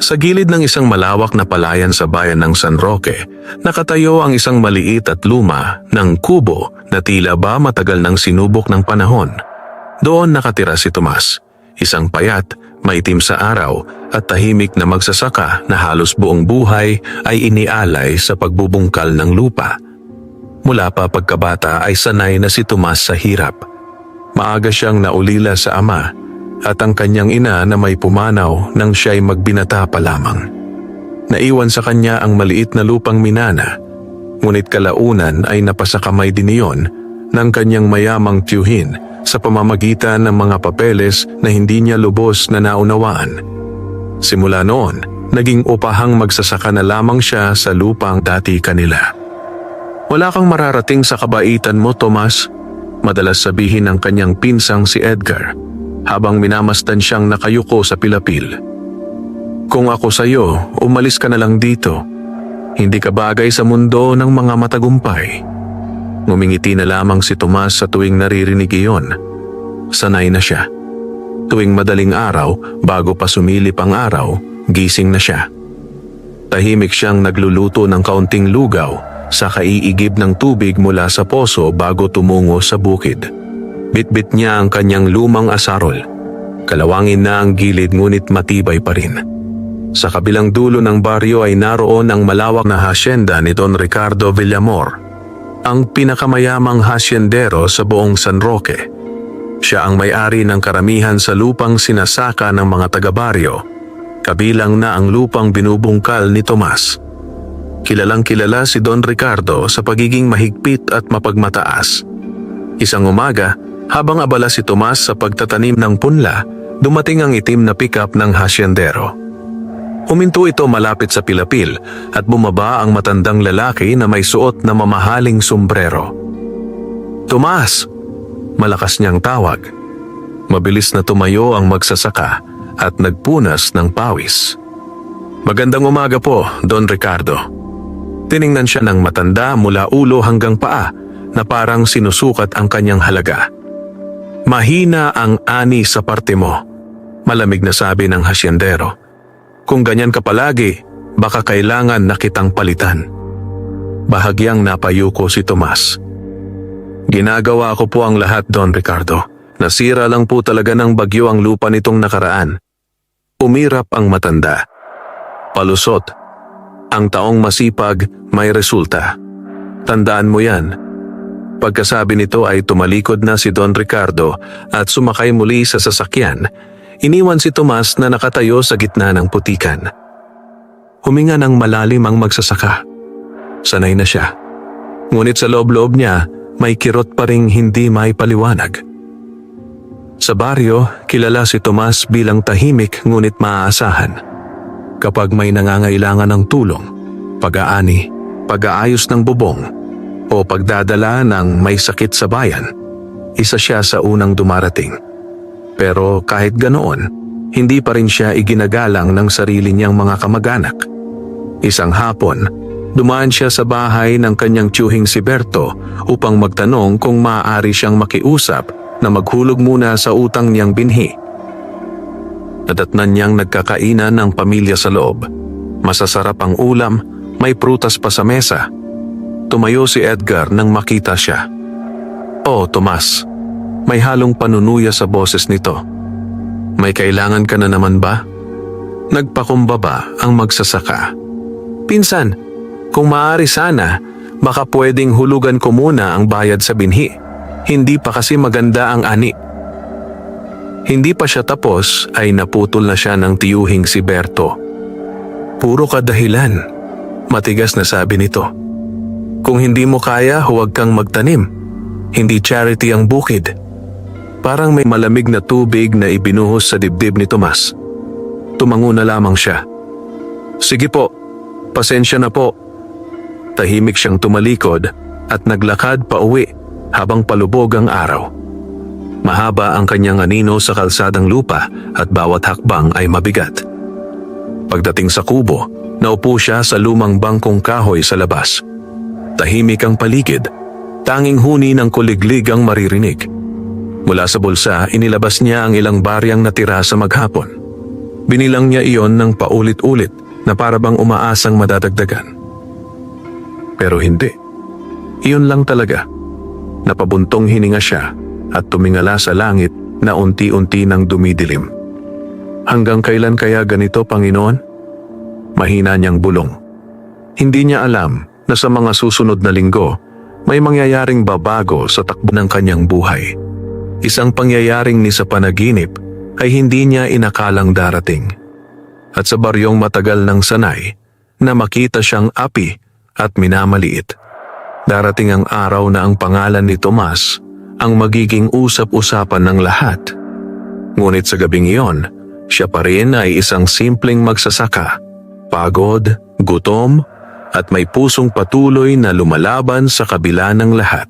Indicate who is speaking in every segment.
Speaker 1: Sa gilid ng isang malawak na palayan sa bayan ng San Roque, nakatayo ang isang maliit at luma ng kubo na tila ba matagal nang sinubok ng panahon. Doon nakatira si Tomas, isang payat, maitim sa araw at tahimik na magsasaka na halos buong buhay ay inialay sa pagbubungkal ng lupa. Mula pa pagkabata ay sanay na si Tomas sa hirap. Maaga siyang naulila sa ama at ang kanyang ina na may pumanaw nang siya'y magbinata pa lamang. Naiwan sa kanya ang maliit na lupang minana, ngunit kalaunan ay napasakamay din iyon ng kanyang mayamang tiyuhin sa pamamagitan ng mga papeles na hindi niya lubos na naunawaan. Simula noon, naging upahang magsasaka na lamang siya sa lupang dati kanila. Wala kang mararating sa kabaitan mo, Tomas, madalas sabihin ng kanyang pinsang si Edgar, habang minamasdan siyang nakayuko sa pilapil. Kung ako sa'yo, umalis ka na lang dito. Hindi ka bagay sa mundo ng mga matagumpay. Ngumingiti na lamang si Tomas sa tuwing naririnig iyon. Sanay na siya. Tuwing madaling araw, bago pa sumilip ang araw, gising na siya. Tahimik siyang nagluluto ng kaunting lugaw sa kaiigib ng tubig mula sa poso bago tumungo sa bukid. Bitbit niya ang kanyang lumang asarol. Kalawangin na ang gilid ngunit matibay pa rin. Sa kabilang dulo ng baryo ay naroon ang malawak na hasyenda ni Don Ricardo Villamor, ang pinakamayamang hasyendero sa buong San Roque. Siya ang may-ari ng karamihan sa lupang sinasaka ng mga taga-baryo, kabilang na ang lupang binubungkal ni Tomas. Kilalang kilala si Don Ricardo sa pagiging mahigpit at mapagmataas. Isang umaga, habang abala si Tomas sa pagtatanim ng punla, dumating ang itim na pickup ng hasyendero. Huminto ito malapit sa pilapil at bumaba ang matandang lalaki na may suot na mamahaling sombrero. "Tomas!" Malakas niyang tawag. Mabilis na tumayo ang magsasaka at nagpunas ng pawis. "Magandang umaga po, Don Ricardo." Tiningnan siya ng matanda mula ulo hanggang paa na parang sinusukat ang kanyang halaga. "Mahina ang ani sa parte mo," malamig na sabi ng hasyendero. "Kung ganyan ka palagi, baka kailangan na kitang palitan." Bahagyang napayuko si Tomas. "Ginagawa ko po ang lahat, Don Ricardo. Nasira lang po talaga ng bagyo ang lupa nitong nakaraan." Umirap ang matanda. "Palusot. Ang taong masipag may resulta. Tandaan mo yan." Pagkasabi nito ay tumalikod na si Don Ricardo at sumakay muli sa sasakyan. Iniwan si Tomas na nakatayo sa gitna ng putikan. Huminga ng malalim ang magsasaka. Sanay na siya. Ngunit sa loob-loob niya, may kirot pa ring hindi may paliwanag. Sa baryo, kilala si Tomas bilang tahimik ngunit maaasahan. Kapag may nangangailangan ng tulong, pag-aani, pag-aayos ng bubong, o pagdadala ng may sakit sa bayan, isa siya sa unang dumarating. Pero kahit ganoon, hindi pa rin siya iginagalang ng sarili niyang mga kamag-anak. Isang hapon, dumaan siya sa bahay ng kanyang tiyuhing si Berto upang magtanong kung maaari siyang makiusap na maghulog muna sa utang niyang binhi. Nadatnan niyang nagkakainan ng pamilya sa loob. Masasarap ang ulam, may prutas pa sa mesa. Tumayo si Edgar nang makita siya. "Oh, Tomas," may halong panunuya sa boses nito. "May kailangan ka na naman ba?" Nagpakumbaba ang magsasaka. "Pinsan, kung maaari sana, baka pwedeng hulugan ko muna ang bayad sa binhi. Hindi pa kasi maganda ang ani." Hindi pa siya tapos ay naputol na siya ng tiyuhing si Berto. "Puro kadahilan," matigas na sabi nito. "Kung hindi mo kaya, huwag kang magtanim. Hindi charity ang bukid." Parang may malamig na tubig na ibinuhos sa dibdib ni Tomas. Tumango na lamang siya. "Sige po, pasensya na po." Tahimik siyang tumalikod at naglakad pa uwi habang palubog ang araw. Mahaba ang kanyang anino sa kalsadang lupa at bawat hakbang ay mabigat. Pagdating sa kubo, naupo siya sa lumang bangkong kahoy sa labas. Tahimik ang paligid, tanging huni ng kuliglig ang maririnig. Mula sa bulsa, inilabas niya ang ilang baryang natira sa maghapon. Binilang niya iyon ng paulit-ulit na para bang umaasang madadagdagan. Pero hindi. Iyon lang talaga. Napabuntong hininga siya at tumingala sa langit na unti-unti nang dumidilim. Hanggang kailan kaya ganito, Panginoon? Mahina niyang bulong. Hindi niya alam na sa mga susunod na linggo, may mangyayaring babago sa takbo ng kanyang buhay. Isang pangyayaring ni sa panaginip ay hindi niya inakalang darating. At sa baryong matagal ng sanay, na makita siyang api at minamaliit. Darating ang araw na ang pangalan ni Tomas ang magiging usap-usapan ng lahat. Ngunit sa gabing iyon, siya pa rin ay isang simpleng magsasaka, pagod, gutom, at may pusong patuloy na lumalaban sa kabila ng lahat.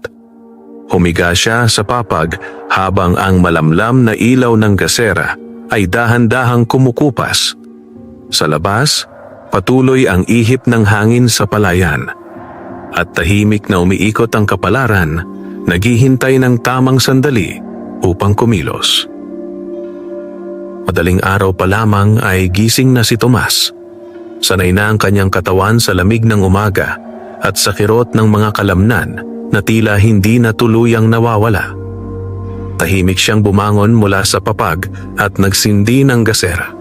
Speaker 1: Humiga siya sa papag habang ang malamlam na ilaw ng gasera ay dahan-dahang kumukupas. Sa labas, patuloy ang ihip ng hangin sa palayan. At tahimik na umiikot ang kapalaran, naghihintay ng tamang sandali upang kumilos. Madaling araw pa lamang ay gising na si Tomas. Sanay na ang kanyang katawan sa lamig ng umaga at sa kirot ng mga kalamnan na tila hindi na tuluyang nawawala. Tahimik siyang bumangon mula sa papag at nagsindi ng gasera.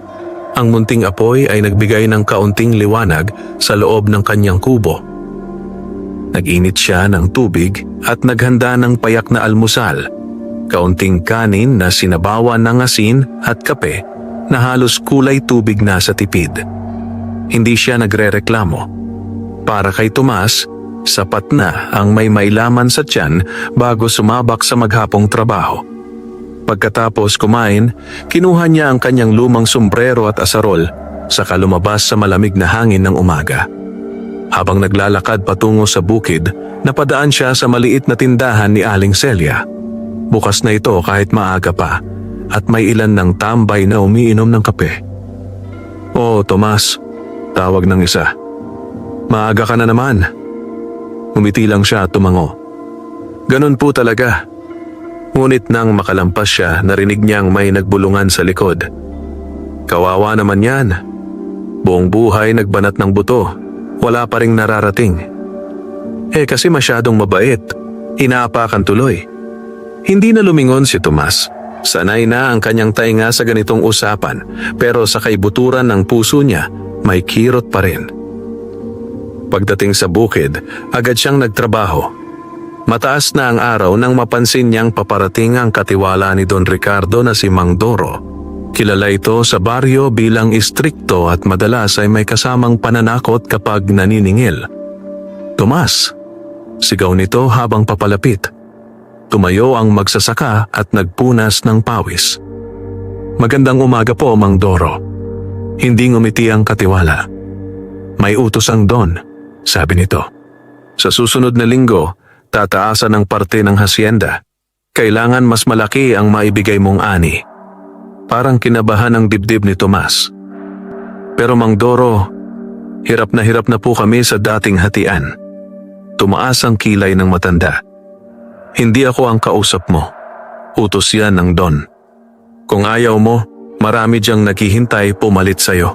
Speaker 1: Ang munting apoy ay nagbigay ng kaunting liwanag sa loob ng kanyang kubo. Nag-init siya ng tubig at naghanda ng payak na almusal, kaunting kanin na sinabawan ng asin at kape na halos kulay tubig na sa tipid. Hindi siya nagrereklamo. Para kay Tomas, sapat na ang may mailaman sa tiyan bago sumabak sa maghapong trabaho. Pagkatapos kumain, kinuha niya ang kanyang lumang sombrero at asarol saka lumabas sa malamig na hangin ng umaga. Habang naglalakad patungo sa bukid, napadaan siya sa maliit na tindahan ni Aling Celia. Bukas na ito kahit maaga pa at may ilan ng tambay na umiinom ng kape. "Oh, Tomas," tawag ng isa. "Maaga ka na naman." Umiti lang siya at tumango. "Ganun po talaga." Ngunit nang makalampas siya, narinig niyang may nagbulungan sa likod. "Kawawa naman yan. Buong buhay nagbanat ng buto. Wala pa ring nararating." Kasi masyadong mabait. Inaapakan tuloy. Hindi na lumingon si Tomas. Sanay na ang kanyang tainga sa ganitong usapan, pero sa kaibuturan ng puso niya, may kirot pa rin. Pagdating sa bukid, agad siyang nagtrabaho. Mataas na ang araw nang mapansin niyang paparating ang katiwala ni Don Ricardo na si Mang Doro. Kilala ito sa baryo bilang istrikto at madalas ay may kasamang pananakot kapag naniningil. "Tomas!" sigaw nito habang papalapit. Tumayo ang magsasaka at nagpunas ng pawis. "Magandang umaga po, Mang Doro." Hindi ngumiti ang katiwala. "May utos ang Don," sabi nito. "Sa susunod na linggo, tataasan ang parte ng hasyenda. Kailangan mas malaki ang maibigay mong ani." Parang kinabahan ang dibdib ni Tomas. "Pero Mang Doro, hirap na po kami sa dating hatian." Tumaas ang kilay ng matanda. "Hindi ako ang kausap mo. Utos yan ng Don. Kung ayaw mo, marami diyang naghihintay pumalit sa'yo."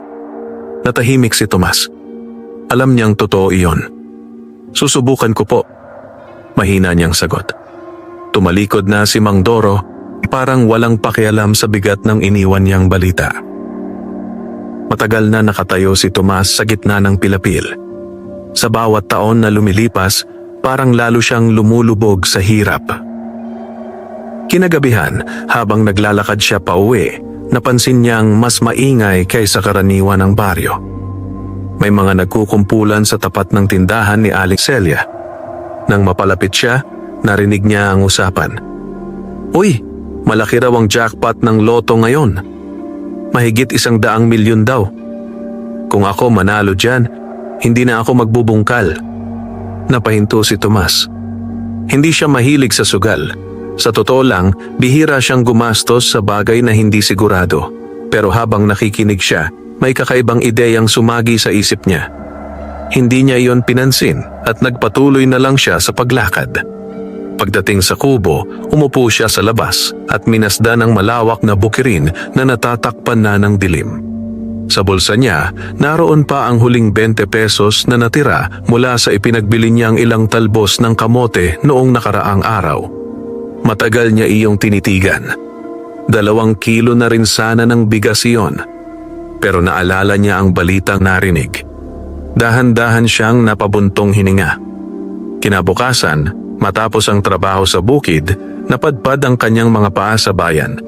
Speaker 1: Natahimik si Tomas. Alam niyang totoo iyon. "Susubukan ko po." Mahina niyang sagot. Tumalikod na si Mang Doro, parang walang pakialam sa bigat ng iniwan niyang balita. Matagal na nakatayo si Tomas sa gitna ng pilapil. Sa bawat taon na lumilipas, parang lalo siyang lumulubog sa hirap. Kinagabihan, habang naglalakad siya pauwi, napansin niyang mas maingay kaysa karaniwan ng baryo. May mga nagkukumpulan sa tapat ng tindahan ni Aling Celia. Nang mapalapit siya, narinig niya ang usapan. "Uy, malaki raw ang jackpot ng loto ngayon. Mahigit 100 milyon daw. Kung ako manalo dyan, hindi na ako magbubungkal." Napahinto si Tomas. Hindi siya mahilig sa sugal. Sa totoo lang, bihira siyang gumastos sa bagay na hindi sigurado. Pero habang nakikinig siya, may kakaibang ideyang sumagi sa isip niya. Hindi niya iyon pinansin at nagpatuloy na lang siya sa paglakad. Pagdating sa kubo, umupo siya sa labas at minasdan ang malawak na bukirin na natatakpan na ng dilim. Sa bulsa niya, naroon pa ang huling 20 pesos na natira mula sa ipinagbili niyang ilang talbos ng kamote noong nakaraang araw. Matagal niya iyong tinitigan. 2 kilo na rin sana ng bigas iyon. Pero naalala niya ang balitang narinig. Dahan-dahan siyang napabuntong hininga. Kinabukasan, matapos ang trabaho sa bukid, napadpad ang kanyang mga paa sa bayan.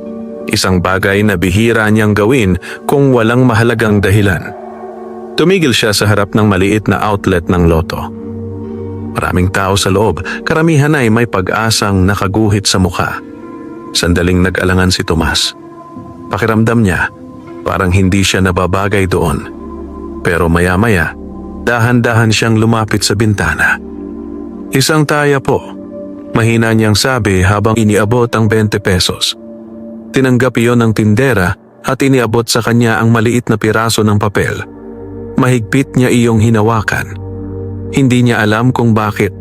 Speaker 1: Isang bagay na bihira niyang gawin kung walang mahalagang dahilan. Tumigil siya sa harap ng maliit na outlet ng loto. Maraming tao sa loob, karamihan ay may pag-asang nakaguhit sa mukha. Sandaling nag-alangan si Tomas. Pakiramdam niya, parang hindi siya nababagay doon. Pero maya-maya, dahan-dahan siyang lumapit sa bintana. Isang taya po, mahina niyang sabi habang iniabot ang 20 pesos. Tinanggap iyon ng tindera at iniabot sa kanya ang maliit na piraso ng papel. Mahigpit niya iyong hinawakan. Hindi niya alam kung bakit,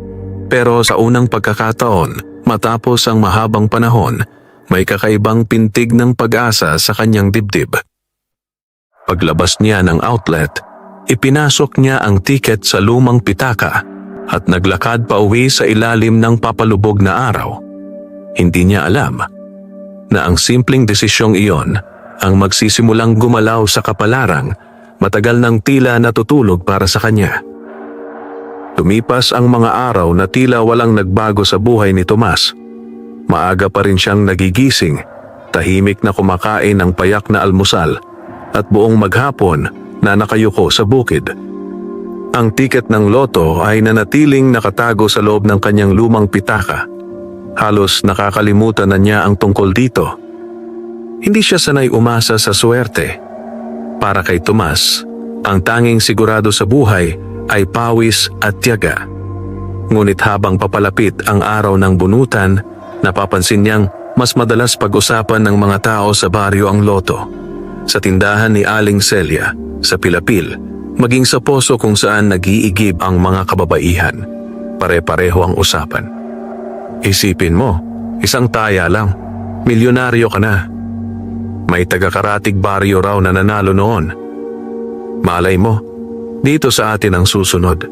Speaker 1: pero sa unang pagkakataon, matapos ang mahabang panahon, may kakaibang pintig ng pag-asa sa kanyang dibdib. Paglabas niya ng outlet, ipinasok niya ang tiket sa lumang pitaka at naglakad pauwi sa ilalim ng papalubog na araw. Hindi niya alam na ang simpleng desisyong iyon ang magsisimulang gumalaw sa kapalarang matagal nang tila natutulog para sa kanya. Tumipas ang mga araw na tila walang nagbago sa buhay ni Tomas. Maaga pa rin siyang nagigising, tahimik na kumakain ng payak na almusal at buong maghapon na nakayuko sa bukid. Ang tiket ng loto ay nanatiling nakatago sa loob ng kanyang lumang pitaka. Halos nakakalimutan na niya ang tungkol dito. Hindi siya sanay umasa sa swerte. Para kay Tomas, ang tanging sigurado sa buhay ay pawis at tiyaga. Ngunit habang papalapit ang araw ng bunutan, napapansin niyang mas madalas pag-usapan ng mga tao sa baryo ang loto. Sa tindahan ni Aling Celia, sa Pilapil, maging sa poso kung saan nag-iigib ang mga kababaihan. Pare-pareho ang usapan. Isipin mo, isang taya lang, milyonaryo ka na. May taga-Karatig baryo raw na nanalo noon. Malay mo, dito sa atin ang susunod.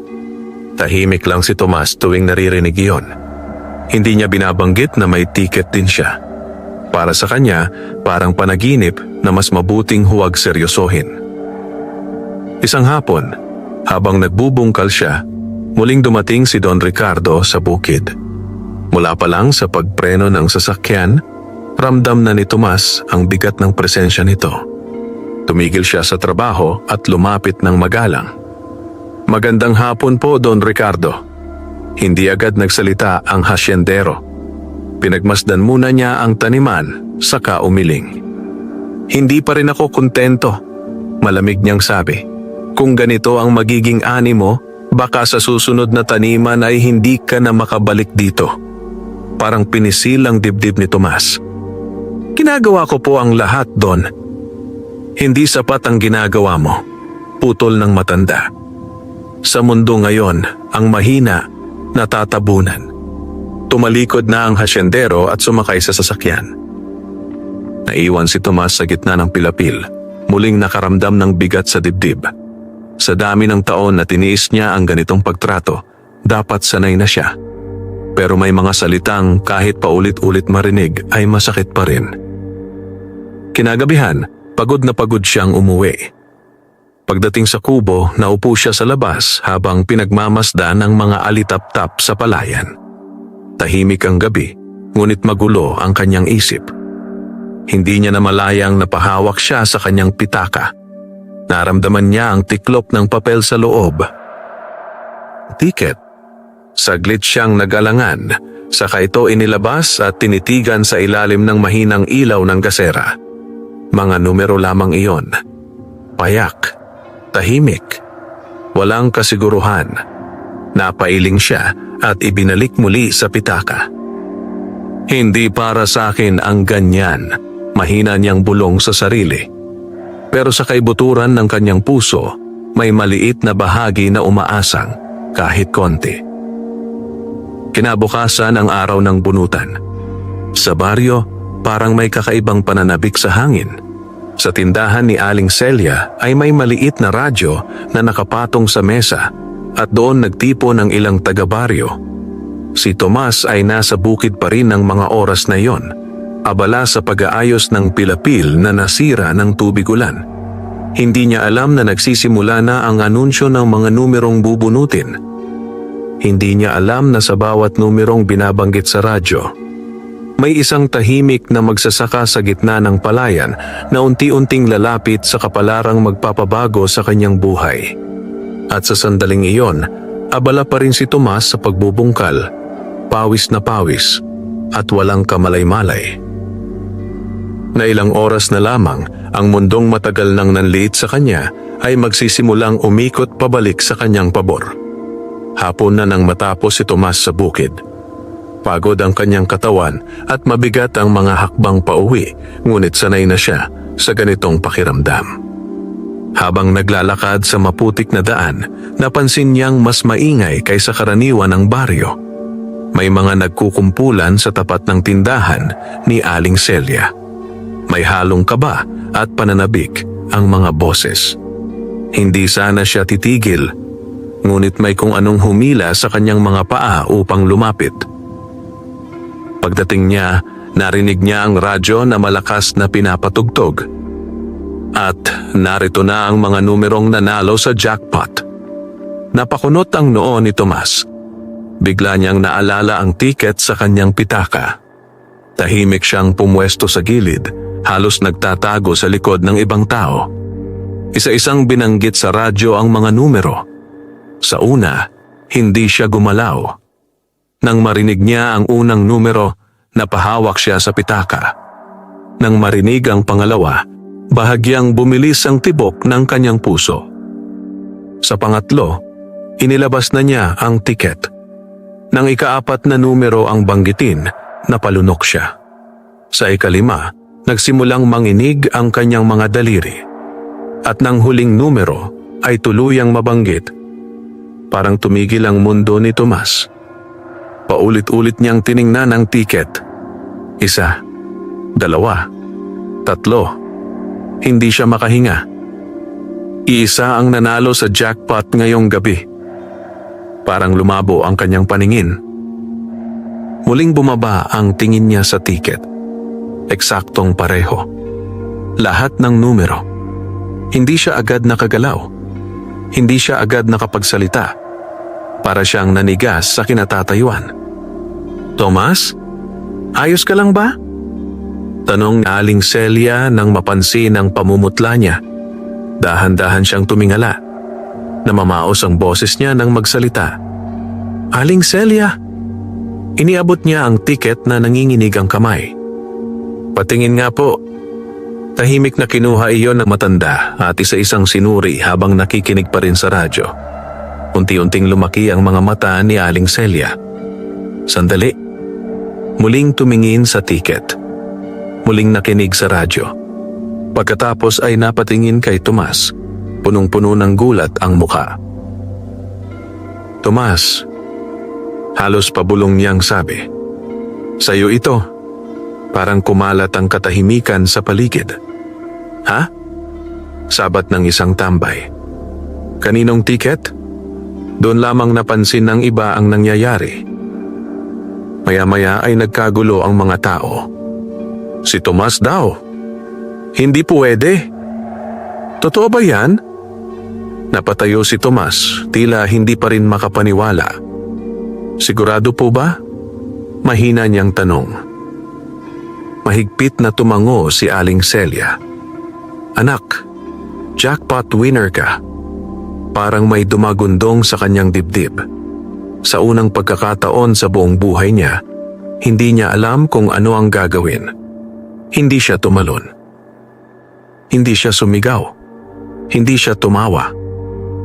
Speaker 1: Tahimik lang si Tomas tuwing naririnig iyon. Hindi niya binabanggit na may tiket din siya. Para sa kanya, parang panaginip na mas mabuting huwag seryosohin. Isang hapon, habang nagbubungkal siya, muling dumating si Don Ricardo sa bukid. Mula pa lang sa pagpreno ng sasakyan, ramdam na ni Tomas ang bigat ng presensya nito. Tumigil siya sa trabaho at lumapit ng magalang. "Magandang hapon po, Don Ricardo." Hindi agad nagsalita ang hasyendero. Pinagmasdan muna niya ang taniman, saka umiling. "Hindi pa rin ako kontento," malamig niyang sabi. "Kung ganito ang magiging ani mo, baka sa susunod na taniman ay hindi ka na makabalik dito." Parang pinisil ang dibdib ni Tomas. "Ginagawa ko po ang lahat, Don." "Hindi sapat ang ginagawa mo," putol ng matanda. "Sa mundo ngayon, ang mahina, natatabunan." Tumalikod na ang hasyendero at sumakay sa sasakyan. Naiwan si Tomas sa gitna ng Pilapil, muling nakaramdam ng bigat sa dibdib. Sa dami ng taon na tiniis niya ang ganitong pagtrato, dapat sanay na siya. Pero may mga salitang kahit paulit-ulit marinig ay masakit pa rin. Kinagabihan, pagod na pagod siyang umuwi. Pagdating sa kubo, naupo siya sa labas habang pinagmamasdan ang mga alitap-tap sa palayan. Tahimik ang gabi, ngunit magulo ang kanyang isip. Hindi niya namalayang napahawak siya sa kanyang pitaka. Naramdaman niya ang tiklop ng papel sa loob. Tiket. Saglit siyang nag-alangan, saka ito inilabas at tinitigan sa ilalim ng mahinang ilaw ng gasera. Mga numero lamang iyon. Payak, tahimik, walang kasiguruhan. Napailing siya at ibinalik muli sa pitaka. "Hindi para sa akin ang ganyan," mahina niyang bulong sa sarili. Pero sa kaibuturan ng kanyang puso, may maliit na bahagi na umaasang kahit konti. Kinabukasan ang araw ng bunutan. Sa baryo, parang may kakaibang pananabik sa hangin. Sa tindahan ni Aling Celia ay may maliit na radyo na nakapatong sa mesa at doon nagtipo ng ilang taga-baryo. Si Tomas ay nasa bukid pa rin ng mga oras na iyon, abala sa pag-aayos ng pilapil na nasira ng tubig ulan. Hindi niya alam na nagsisimula na ang anunsyo ng mga numerong bubunutin. Hindi niya alam na sa bawat numerong binabanggit sa radyo, may isang tahimik na magsasaka sa gitna ng palayan na unti-unting lalapit sa kapalarang magpapabago sa kanyang buhay. At sa sandaling iyon, abala pa rin si Tomas sa pagbubungkal, pawis na pawis, at walang kamalay-malay. Na ilang oras na lamang, ang mundong matagal nang nanliit sa kanya ay magsisimulang umikot pabalik sa kanyang pabor. Hapon na nang matapos si Tomas sa bukid. Pagod ang kanyang katawan at mabigat ang mga hakbang pauwi, ngunit sanay na siya sa ganitong pakiramdam. Habang naglalakad sa maputik na daan, napansin niyang mas maingay kaysa karaniwan ng baryo. May mga nagkukumpulan sa tapat ng tindahan ni Aling Celia. May halong kaba at pananabik ang mga boses. Hindi sana siya titigil, ngunit may kung anong humila sa kanyang mga paa upang lumapit. Pagdating niya, narinig niya ang radyo na malakas na pinapatugtog. At narito na ang mga numerong nanalo sa jackpot. Napakunot ang noo ni Tomas. Bigla niyang naalala ang tiket sa kanyang pitaka. Tahimik siyang pumwesto sa gilid, halos nagtatago sa likod ng ibang tao. Isa-isang binanggit sa radyo ang mga numero. Sa una, hindi siya gumalaw. Nang marinig niya ang unang numero, napahawak siya sa pitaka. Nang marinig ang pangalawa, bahagyang bumilis ang tibok ng kanyang puso. Sa pangatlo, inilabas na niya ang tiket. Nang ikaapat na numero ang banggitin, napalunok siya. Sa ikalima, nagsimulang manginig ang kanyang mga daliri. At nang huling numero ay tuluyang mabanggit, parang tumigil ang mundo ni Tomas. Paulit-ulit niyang tiningnan ang tiket. 1, 2, 3. Hindi siya makahinga. Iisa ang nanalo sa jackpot ngayong gabi. Parang lumabo ang kanyang paningin. Muling bumaba ang tingin niya sa tiket. Eksaktong pareho. Lahat ng numero. Hindi siya agad nakagalaw. Hindi siya agad nakapagsalita. Para siyang nanigas sa kinatatayuan. Tomas, ayos ka lang ba? Tanong ni Aling Celia nang mapansin ang pamumutla niya. Dahan-dahan siyang tumingala. Namamaos ang boses niya nang magsalita. Aling Celia! Iniabot niya ang tiket na nanginginig ang kamay. Patingin nga po. Tahimik na kinuha iyon ng matanda at isa-isang sinuri habang nakikinig pa rin sa radyo. Unti-unting lumaki ang mga mata ni Aling Celia. Sandali. Muling tumingin sa tiket. Muling nakinig sa radyo. Pagkatapos ay napatingin kay Tomas. Punong-puno ng gulat ang mukha. Tomas, halos pabulong niyang sabi. Sa'yo ito. Parang kumalat ang katahimikan sa paligid. Ha? Sabat ng isang tambay. Kaninong tiket? Doon lamang napansin ng iba ang nangyayari. Maya-maya ay nagkagulo ang mga tao. Si Tomas daw. Hindi pwede. Totoo ba yan? Napatayo si Tomas, tila hindi pa rin makapaniwala. Sigurado po ba? Mahina niyang tanong. Mahigpit na tumango si Aling Celia. Anak, jackpot winner ka. Parang may dumagundong sa kanyang dibdib. Sa unang pagkakataon sa buong buhay niya, hindi niya alam kung ano ang gagawin. Hindi siya tumalon. Hindi siya sumigaw. Hindi siya tumawa.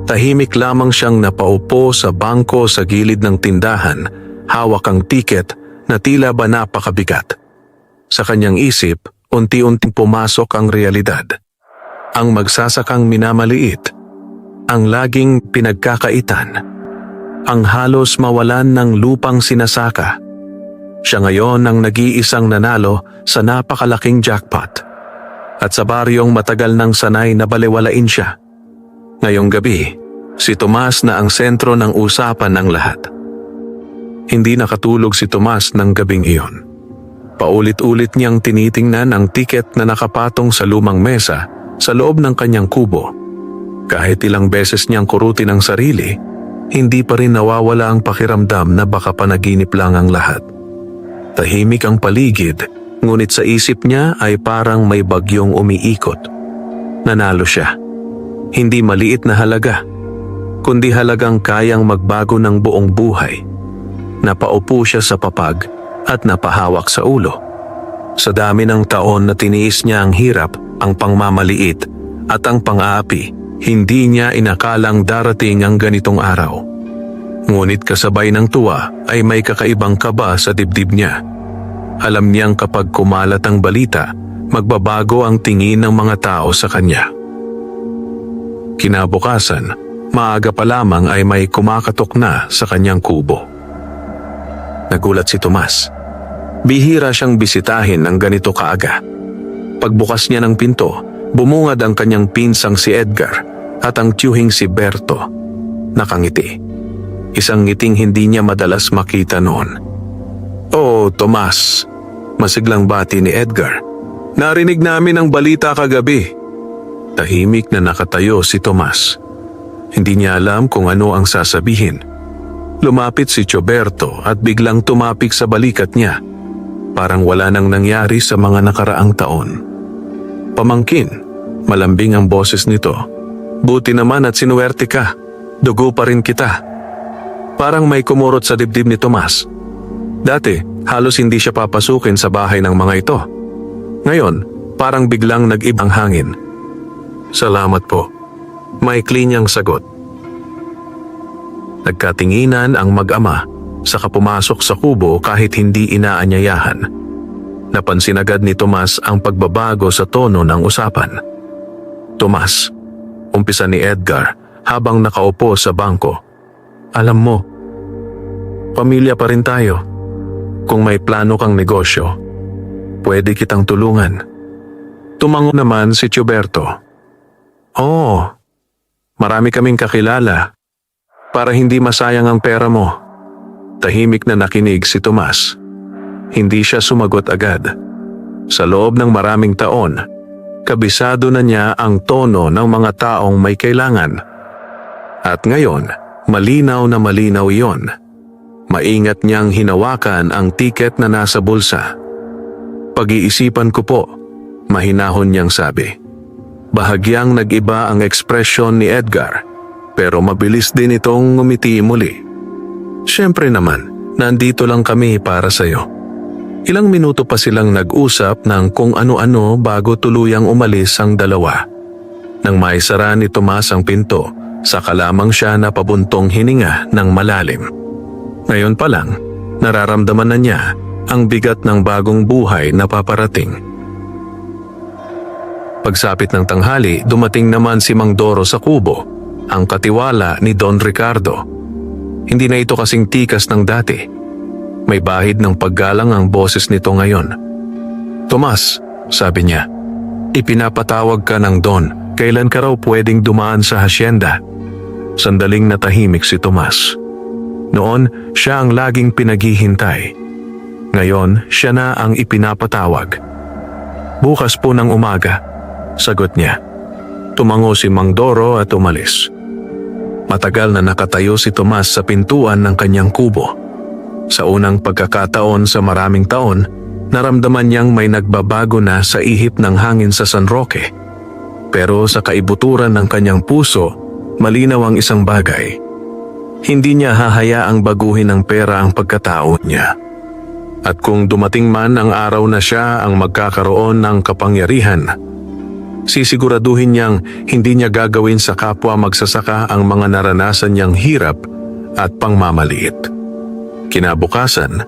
Speaker 1: Tahimik lamang siyang napaupo sa bangko sa gilid ng tindahan, hawak ang tiket na tila ba napakabigat. Sa kanyang isip, unti-unting pumasok ang realidad. Ang magsasakang minamaliit, ang laging pinagkakaitan, ang halos mawalan ng lupang sinasaka. Siya ngayon ang nag-iisang nanalo sa napakalaking jackpot. at sa baryong matagal nang sanay na balewalain siya. Ngayong gabi, si Tomas na ang sentro ng usapan ng lahat. Hindi nakatulog si Tomas ng gabing iyon. Paulit-ulit niyang tinitingnan ang tiket na nakapatong sa lumang mesa sa loob ng kanyang kubo. Kahit ilang beses niyang kurutin ang sarili, hindi pa rin nawawala ang pakiramdam na baka panaginip lang ang lahat. Tahimik ang paligid, ngunit sa isip niya ay parang may bagyong umiikot. Nanalo siya. Hindi maliit na halaga, kundi halagang kayang magbago ng buong buhay. Napaupo siya sa papag at napahawak sa ulo. Sa dami ng taon na tiniis niya ang hirap, ang pangmamaliit at ang pang-aapi, hindi niya inakalang darating ang ganitong araw. Ngunit kasabay ng tuwa ay may kakaibang kaba sa dibdib niya. Alam niyang kapag kumalat ang balita, magbabago ang tingin ng mga tao sa kanya. Kinabukasan, maaga pa lamang ay may kumakatok na sa kanyang kubo. Nagulat si Tomas. Bihira siyang bisitahin ng ganito kaaga. Pagbukas niya ng pinto, bumungad ang kanyang pinsang si Edgar at ang tiyuhing si Berto. Nakangiti. Isang ngiting hindi niya madalas makita noon. "Oh, Tomas," masiglang bati ni Edgar. "Narinig namin ang balita kagabi." Tahimik na nakatayo si Tomas. Hindi niya alam kung ano ang sasabihin. Lumapit si Choberto at biglang tumapik sa balikat niya. Parang wala nang nangyari sa mga nakaraang taon. "Pamangkin," malambing ang boses nito. "Buti naman at sinuwerte ka. Dugo pa rin kita." Parang may kumurot sa dibdib ni Tomas. Dati, halos hindi siya papasukin sa bahay ng mga ito. Ngayon, parang biglang nag-ibang hangin. "Salamat po," maikli niyang sagot. Nagkatinginan ang mag-ama, saka pumasok sa kubo kahit hindi inaanyayahan. Napansin agad ni Tomas ang pagbabago sa tono ng usapan. "Tomas," umpisa ni Edgar habang nakaupo sa bangko. "Alam mo, pamilya pa rin tayo. Kung may plano kang negosyo, pwede kitang tulungan." Tumango naman si Choberto. "Oo, marami kaming kakilala. Para hindi masayang ang pera mo." Tahimik na nakinig si Tomas. Hindi siya sumagot agad. Sa loob ng maraming taon, kabisado na niya ang tono ng mga taong may kailangan. At ngayon, malinaw na malinaw iyon. Maingat niyang hinawakan ang tiket na nasa bulsa. "Pag-iisipan ko po," mahinahon niyang sabi. Bahagyang nag-iba ang ekspresyon ni Edgar, pero mabilis din itong ngumiti muli. "Siyempre naman, nandito lang kami para sa'yo." Ilang minuto pa silang nag-usap ng kung ano-ano bago tuluyang umalis ang dalawa. Nang maisara ni Tomas ang pinto, saka lamang siya napabuntong hininga ng malalim. Ngayon pa lang, nararamdaman na niya ang bigat ng bagong buhay na paparating. Pagsapit ng tanghali, dumating naman si Mang Doro sa kubo, ang katiwala ni Don Ricardo. Hindi na ito kasing tikas ng dati. May bahid ng paggalang ang boses nito ngayon. "Tomas," sabi niya, "ipinapatawag ka ng Don. Kailan ka raw pwedeng dumaan sa hasyenda?" Sandaling natahimik si Tomas. Noon, siya ang laging pinaghihintay. Ngayon, siya na ang ipinapatawag. "Bukas po ng umaga," sagot niya. Tumango si Mang Doro at umalis. Matagal na nakatayo si Tomas sa pintuan ng kanyang kubo. Sa unang pagkakataon sa maraming taon, naramdaman niyang may nagbabago na sa ihip ng hangin sa San Roque. Pero sa kaibuturan ng kanyang puso, malinaw ang isang bagay. Hindi niya hahayaang baguhin ng pera ang pagkatao niya. At kung dumating man ang araw na siya ang magkakaroon ng kapangyarihan, sisiguraduhin niyang hindi niya gagawin sa kapwa magsasaka ang mga naranasan niyang hirap at pangmamaliit. Kinabukasan,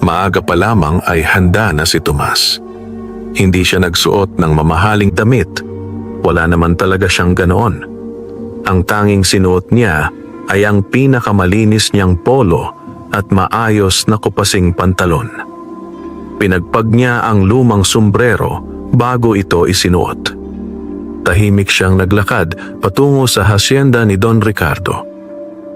Speaker 1: maaga pa lamang ay handa na si Tomas. Hindi siya nagsuot ng mamahaling damit. Wala naman talaga siyang ganoon. Ang tanging sinuot niya ay ang pinakamalinis niyang polo at maayos na kupasing pantalon. Pinagpag niya ang lumang sombrero bago ito isinuot. Tahimik siyang naglakad patungo sa hasyenda ni Don Ricardo.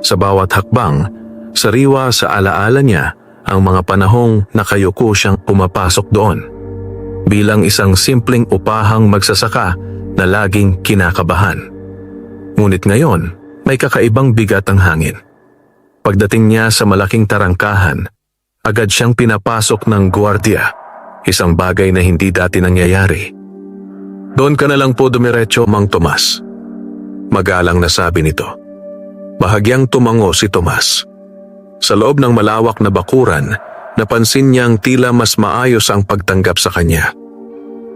Speaker 1: Sa bawat hakbang, sariwa sa alaala niya ang mga panahong nakayuko siyang pumapasok doon. Bilang isang simpleng upahang magsasaka na laging kinakabahan. Ngunit ngayon, may kakaibang bigat ang hangin. Pagdating niya sa malaking tarangkahan, agad siyang pinapasok ng gwardiya, isang bagay na hindi dati nangyayari. "Doon ka na lang po dumiretso, Mang Tomas." Magalang na sabi nito. Bahagyang tumango si Tomas. Sa loob ng malawak na bakuran, napansin niyang tila mas maayos ang pagtanggap sa kanya.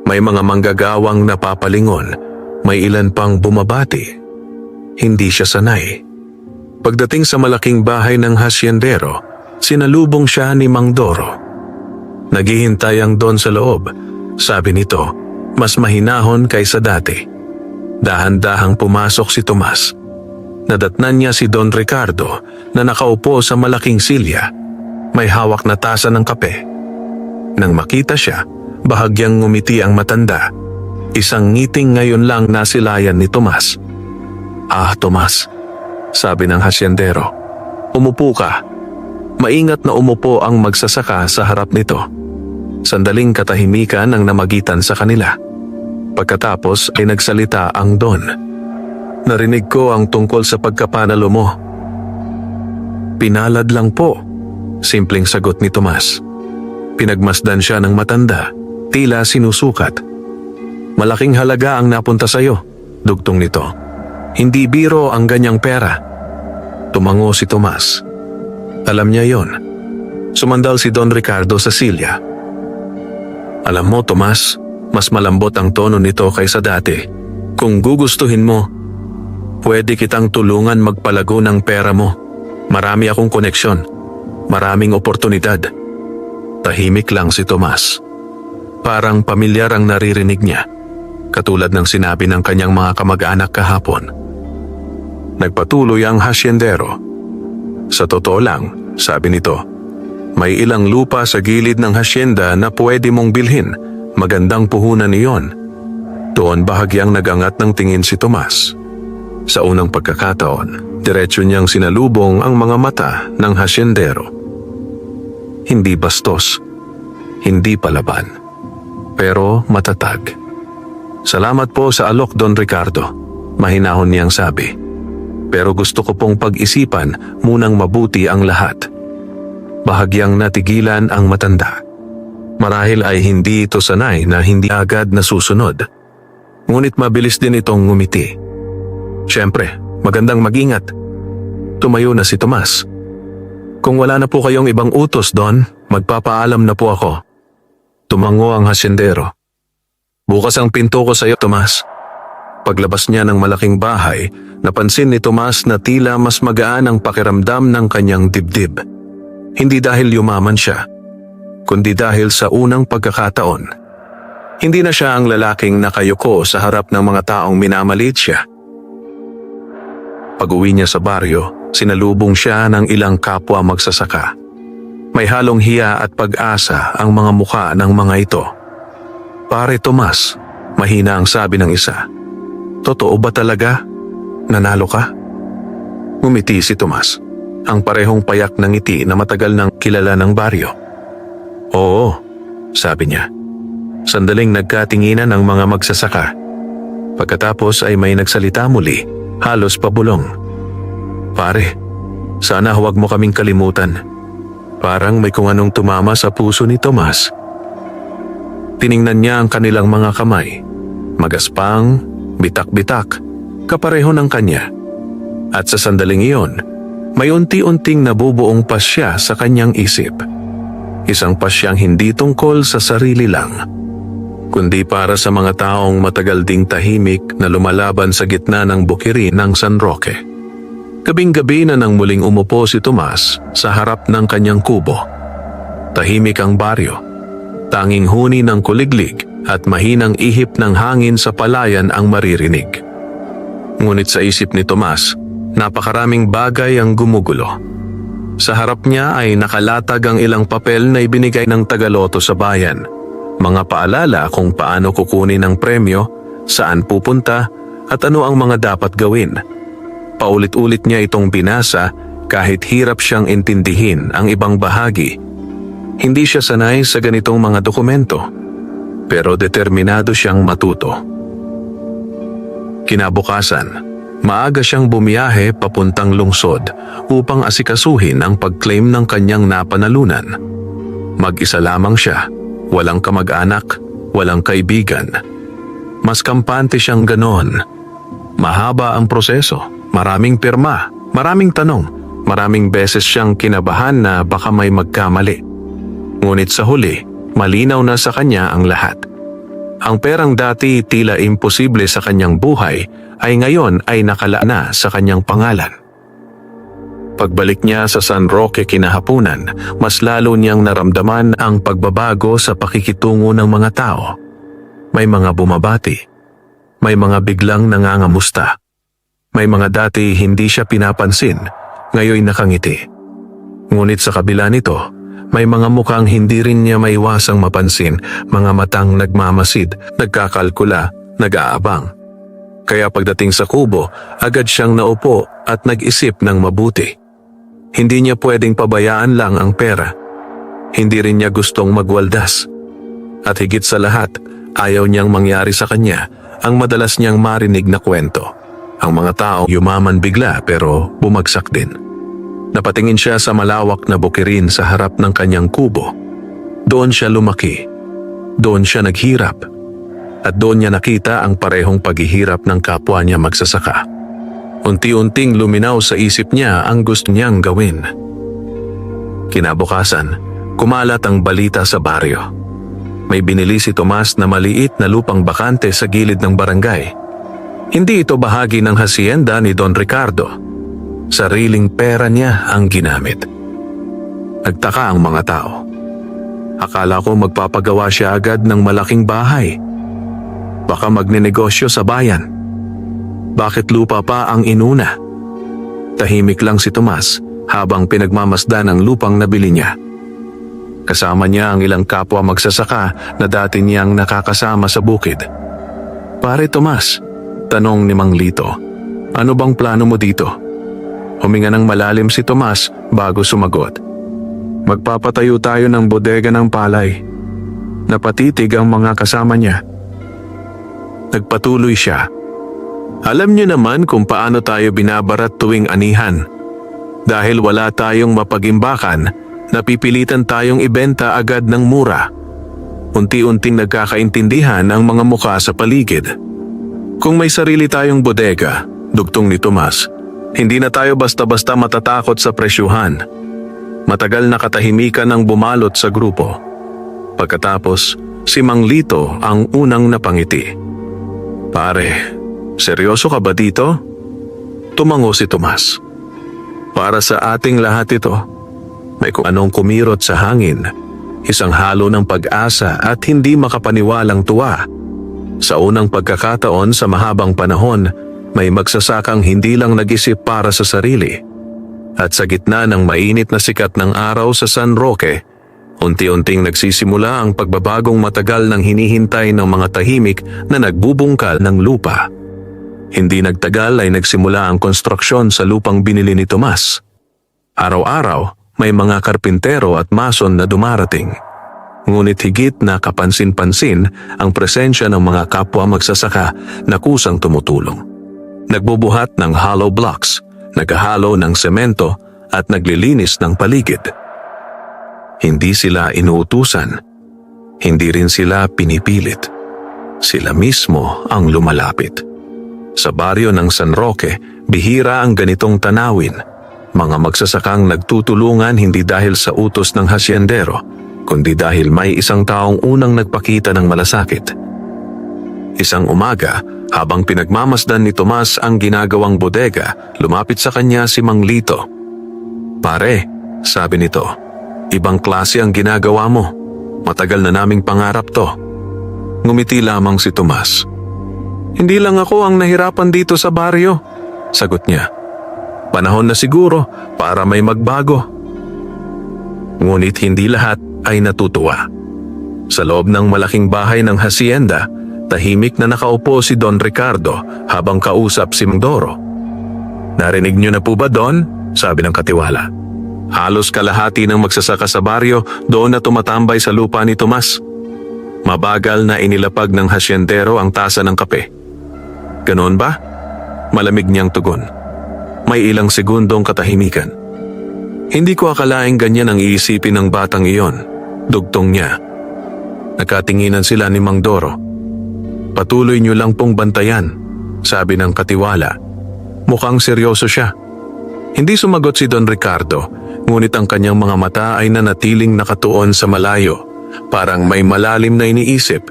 Speaker 1: May mga manggagawang napapalingon, may ilan pang bumabati. Hindi siya sanay. Pagdating sa malaking bahay ng hasyendero, sinalubong siya ni Mang Doro. Naghihintay ang Don sa loob. Sabi nito, mas mahinahon kaysa dati. Dahan-dahang pumasok si Tomas. Nadatnan niya si Don Ricardo na nakaupo sa malaking silya. May hawak na tasa ng kape. Nang makita siya, bahagyang ngumiti ang matanda. Isang ngiting ngayon lang nasilayan ni Tomas. "Ah, Tomas," sabi ng hasyendero. "Umupo ka." Maingat na umupo ang magsasaka sa harap nito. Sandaling katahimikan ang namagitan sa kanila. Pagkatapos ay nagsalita ang Don. "Narinig ko ang tungkol sa pagkapanalo mo." "Pinalad lang po," simpleng sagot ni Tomas. Pinagmasdan siya ng matanda, tila sinusukat. "Malaking halaga ang napunta sa'yo," dugtong nito. "Hindi biro ang ganyang pera." Tumango si Tomas. Alam niya yon. Sumandal si Don Ricardo sa silya. "Alam mo, Tomas, mas malambot ang tono nito kaysa dati. Kung gugustuhin mo, pwede kitang tulungan magpalago ng pera mo. Marami akong koneksyon. Maraming oportunidad." Tahimik lang si Tomas. Parang pamilyar ang naririnig niya, katulad ng sinabi ng kanyang mga kamag-anak kahapon. Nagpatuloy ang hasyendero. "Sa totoo lang," sabi nito, "may ilang lupa sa gilid ng hasyenda na pwede mong bilhin. Magandang puhunan iyon." Doon bahagyang nagangat ng tingin si Tomas. Sa unang pagkakataon, diretso niyang sinalubong ang mga mata ng hasyendero. Hindi bastos, hindi palaban, pero matatag. "Salamat po sa alok, Don Ricardo," mahinahon niyang sabi. "Pero gusto ko pong pag-isipan munang mabuti ang lahat." Bahagyang natigilan ang matanda. Marahil ay hindi ito sanay na hindi agad nasusunod. Ngunit mabilis din itong ngumiti. "Siyempre, magandang mag-ingat." Tumayo na si Tomas. "Kung wala na po kayong ibang utos, Don, magpapaalam na po ako." Tumango ang hasyendero. "Bukas ang pinto ko sa iyo, Tomas." Paglabas niya ng malaking bahay, napansin ni Tomas na tila mas magaan ang pakiramdam ng kanyang dibdib. Hindi dahil yumaman siya, kundi dahil sa unang pagkakataon. Hindi na siya ang lalaking nakayuko sa harap ng mga taong minamaliit siya. Pag-uwi niya sa baryo, sinalubong siya ng ilang kapwa magsasaka. May halong hiya at pag-asa ang mga mukha ng mga ito. "Pare Tomas," mahina ang sabi ng isa. "Totoo ba talaga? Nanalo ka?" Ngumiti si Tomas, ang parehong payak ng ngiti na matagal nang kilala ng baryo. "Oo," sabi niya. Sandaling nagkatinginan ang mga magsasaka. Pagkatapos ay may nagsalita muli, halos pabulong. "Pare, sana huwag mo kaming kalimutan." Parang may kung anong tumama sa puso ni Tomas. Tiningnan niya ang kanilang mga kamay. Magaspang, bitak-bitak, kapareho ng kanya. At sa sandaling iyon, may unti-unting nabubuong pasya sa kanyang isip. Isang pasyang hindi tungkol sa sarili lang, kundi para sa mga taong matagal ding tahimik na lumalaban sa gitna ng bukiri ng San Roque. Gabing-gabi na nang muling umupo si Tomas sa harap ng kanyang kubo. Tahimik ang baryo. Tanging huni ng kuliglig at mahinang ihip ng hangin sa palayan ang maririnig. Ngunit sa isip ni Tomas, napakaraming bagay ang gumugulo. Sa harap niya ay nakalatag ang ilang papel na ibinigay ng tagaloto sa bayan. Mga paalala kung paano kukunin ang premyo, saan pupunta, at ano ang mga dapat gawin. Paulit-ulit niya itong binasa kahit hirap siyang intindihin ang ibang bahagi. Hindi siya sanay sa ganitong mga dokumento, pero determinado siyang matuto. Kinabukasan, maaga siyang bumiyahe papuntang lungsod upang asikasuhin ang pag-claim ng kanyang napanalunan. Mag-isa lamang siya, walang kamag-anak, walang kaibigan. Mas kampante siyang ganon. Mahaba ang proseso, maraming pirma, maraming tanong, maraming beses siyang kinabahan na baka may magkamali. Ngunit sa huli, malinaw na sa kanya ang lahat. Ang perang dati tila imposible sa kanyang buhay ay ngayon ay nakala na sa kanyang pangalan. Pagbalik niya sa San Roque kinahapunan, mas lalo niyang naramdaman ang pagbabago sa pakikitungo ng mga tao. May mga bumabati, may mga biglang nangangamusta, may mga dati hindi siya pinapansin, ngayon nakangiti. Ngunit sa kabila nito, may mga mukhang hindi rin niya maiwasang mapansin, mga matang nagmamasid, nagkakalkula, nag-aabang. Kaya pagdating sa kubo, agad siyang naupo at nag-isip ng mabuti. Hindi niya pwedeng pabayaan lang ang pera. Hindi rin niya gustong magwaldas. At higit sa lahat, ayaw niyang mangyari sa kanya ang madalas niyang marinig na kwento. Ang mga tao yumaman bigla pero bumagsak din. Napatingin siya sa malawak na bukirin sa harap ng kanyang kubo. Doon siya lumaki. Doon siya naghirap. At doon niya nakita ang parehong paghihirap ng kapwa niya magsasaka. Unti-unting luminaw sa isip niya ang gusto niyang gawin. Kinabukasan, kumalat ang balita sa baryo. May binili si Tomas na maliit na lupang bakante sa gilid ng barangay. Hindi ito bahagi ng hacienda ni Don Ricardo. Sariling pera niya ang ginamit. Nagtaka ang mga tao. Akala ko magpapagawa siya agad ng malaking bahay. Baka magnenegosyo sa bayan. Bakit lupa pa ang inuna? Tahimik lang si Tomas habang pinagmamasdan ang lupang nabili niya. Kasama niya ang ilang kapwa magsasaka na dati niyang nakakasama sa bukid. Pare Tomas, tanong ni Mang Lito, ano bang plano mo dito? Huminga ng malalim si Tomas bago sumagot. Magpapatayo tayo ng bodega ng palay. Napatitig ang mga kasama niya. Nagpatuloy siya. Alam niyo naman kung paano tayo binabarat tuwing anihan. Dahil wala tayong mapagimbakan, napipilitan tayong ibenta agad ng mura. Unti-unting nagkakaintindihan ang mga mukha sa paligid. Kung may sarili tayong bodega, dugtong ni Tomas, hindi na tayo basta-basta matatakot sa presyuhan. Matagal na katahimikan ang bumalot sa grupo. Pagkatapos, si Mang Lito ang unang napangiti. Pare, seryoso ka ba dito? Tumango si Tomas. Para sa ating lahat ito, may kung anong kumirot sa hangin, isang halo ng pag-asa at hindi makapaniwalang tuwa. Sa unang pagkakataon sa mahabang panahon, may magsasakang hindi lang nag-isip para sa sarili. At sa gitna ng mainit na sikat ng araw sa San Roque, unti-unting nagsisimula ang pagbabagong matagal ng hinihintay ng mga tahimik na nagbubungkal ng lupa. Hindi nagtagal ay nagsimula ang konstruksyon sa lupang binili ni Tomas. Araw-araw, may mga karpintero at mason na dumarating. Ngunit higit na kapansin-pansin ang presensya ng mga kapwa magsasaka na kusang tumutulong. Nagbubuhat ng hollow blocks, naghahalo ng semento at naglilinis ng paligid. Hindi sila inuutusan. Hindi rin sila pinipilit. Sila mismo ang lumalapit. Sa baryo ng San Roque, bihira ang ganitong tanawin. Mga magsasakang nagtutulungan hindi dahil sa utos ng hasyendero, kundi dahil may isang taong unang nagpakita ng malasakit. Isang umaga, habang pinagmamasdan ni Tomas ang ginagawang bodega, lumapit sa kanya si Mang Lito. Pare, sabi nito, ibang klase ang ginagawa mo. Matagal na naming pangarap to. Ngumiti lamang si Tomas. Hindi lang ako ang nahirapan dito sa baryo, sagot niya. Panahon na siguro para may magbago. Ngunit hindi lahat ay natutuwa. Sa loob ng malaking bahay ng hacienda, tahimik na nakaupo si Don Ricardo habang kausap si Mang Doro. "Narinig niyo na po ba, Don?" sabi ng katiwala. Halos kalahati ng magsasaka sa baryo doon na tumatambay sa lupa ni Tomas. Mabagal na inilapag ng hasyendero ang tasa ng kape. "Ganoon ba?" Malamig niyang tugon. May ilang segundong katahimikan. "Hindi ko akalaing ganyan ang iisipin ng batang iyon," dugtong niya. Nakatinginan sila ni Mang Doro. "Patuloy niyo lang pong bantayan," sabi ng katiwala. Mukhang seryoso siya. Hindi sumagot si Don Ricardo, ngunit ang kanyang mga mata ay nanatiling nakatuon sa malayo, parang may malalim na iniisip.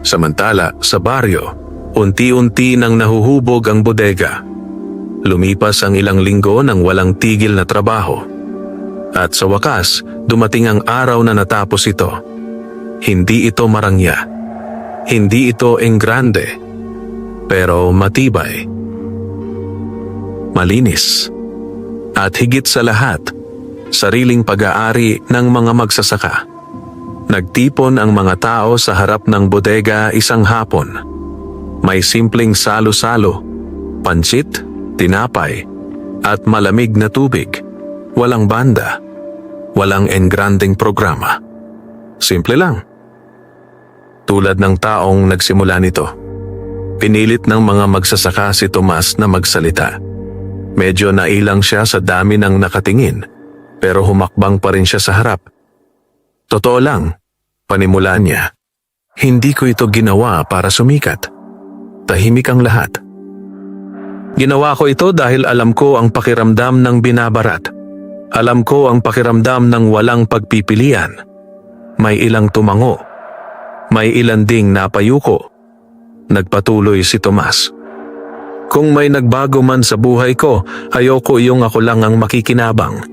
Speaker 1: Samantala, sa baryo, unti-unti nang nahuhubog ang bodega. Lumipas ang ilang linggo ng walang tigil na trabaho. At sa wakas, dumating ang araw na natapos ito. Hindi ito marangya. Hindi ito enggrande. Pero matibay. Malinis. At higit sa lahat, sariling pag-aari ng mga magsasaka. Nagtipon ang mga tao sa harap ng bodega isang hapon. May simpleng salo-salo, pansit, tinapay, at malamig na tubig. Walang banda, walang engranding programa. Simple lang. Tulad ng taong nagsimula nito. Pinilit ng mga magsasaka si Tomas na magsalita. Medyo nailang siya sa dami ng nakatingin, pero humakbang pa rin siya sa harap. "Totoo lang," panimula niya. "Hindi ko ito ginawa para sumikat. Tahimik ang lahat. Ginawa ko ito dahil alam ko ang pakiramdam ng binabarat. Alam ko ang pakiramdam ng walang pagpipilian. May ilang tumango. May ilan ding napayuko." Nagpatuloy si Tomas. "Kung may nagbago man sa buhay ko, ayoko yung ako lang ang makikinabang."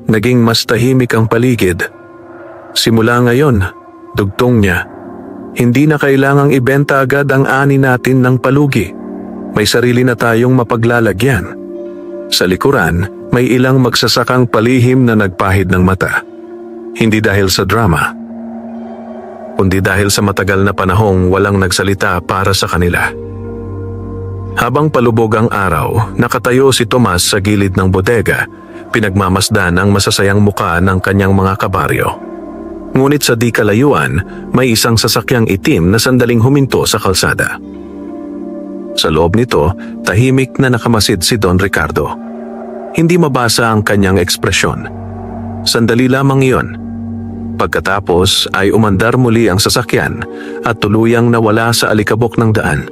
Speaker 1: Naging mas tahimik ang paligid. "Simula ngayon," dugtong niya, "hindi na kailangang ibenta agad ang ani natin ng palugi. May sarili na tayong mapaglalagyan." Sa likuran, may ilang magsasakang palihim na nagpahid ng mata. Hindi dahil sa drama, kundi dahil sa matagal na panahong walang nagsalita para sa kanila. Habang palubog ang araw, nakatayo si Tomas sa gilid ng bodega, pinagmamasdan ang masasayang muka ng kanyang mga kabaryo. Ngunit sa di kalayuan, may isang sasakyang itim na sandaling huminto sa kalsada. Sa loob nito, tahimik na nakamasid si Don Ricardo. Hindi mabasa ang kanyang ekspresyon. Sandali lamang iyon. Pagkatapos ay umandar muli ang sasakyan at tuluyang nawala sa alikabok ng daan.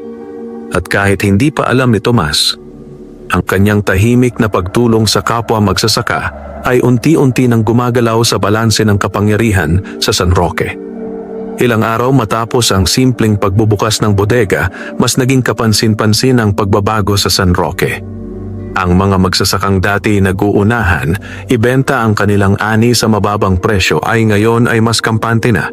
Speaker 1: At kahit hindi pa alam ni Tomas, ang kanyang tahimik na pagtulong sa kapwa magsasaka ay unti-unti nang gumagalaw sa balanse ng kapangyarihan sa San Roque. Ilang araw matapos ang simpleng pagbubukas ng bodega, mas naging kapansin-pansin ang pagbabago sa San Roque. Ang mga magsasakang dati nag-uunahan, ibenta ang kanilang ani sa mababang presyo ay ngayon ay mas kampante na.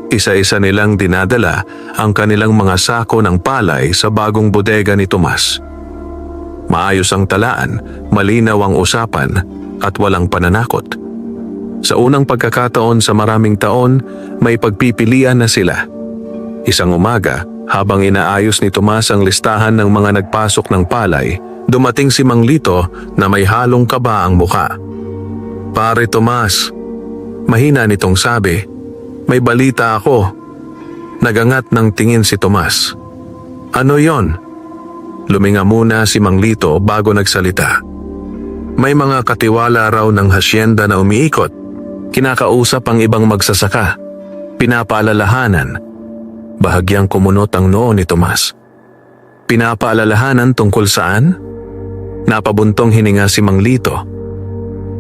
Speaker 1: Isa-isa nilang dinadala ang kanilang mga sako ng palay sa bagong bodega ni Tomas. Maayos ang talaan, malinaw ang usapan, at walang pananakot. Sa unang pagkakataon sa maraming taon, may pagpipilian na sila. Isang umaga, habang inaayos ni Tomas ang listahan ng mga nagpasok ng palay, dumating si Mang Lito na may halong kaba ang muka. "Pare Tomas," mahina nitong sabi, "may balita ako." Nagangat ng tingin si Tomas. "Ano yon?" Luminga muna si Mang Lito bago nagsalita. "May mga katiwala raw ng hasyenda na umiikot. Kinakausap ang ibang magsasaka. Pinapaalalahanan." Bahagyang kumunot ang noo ni Tomas. "Pinapaalalahanan tungkol saan?" Napabuntong hininga si Mang Lito.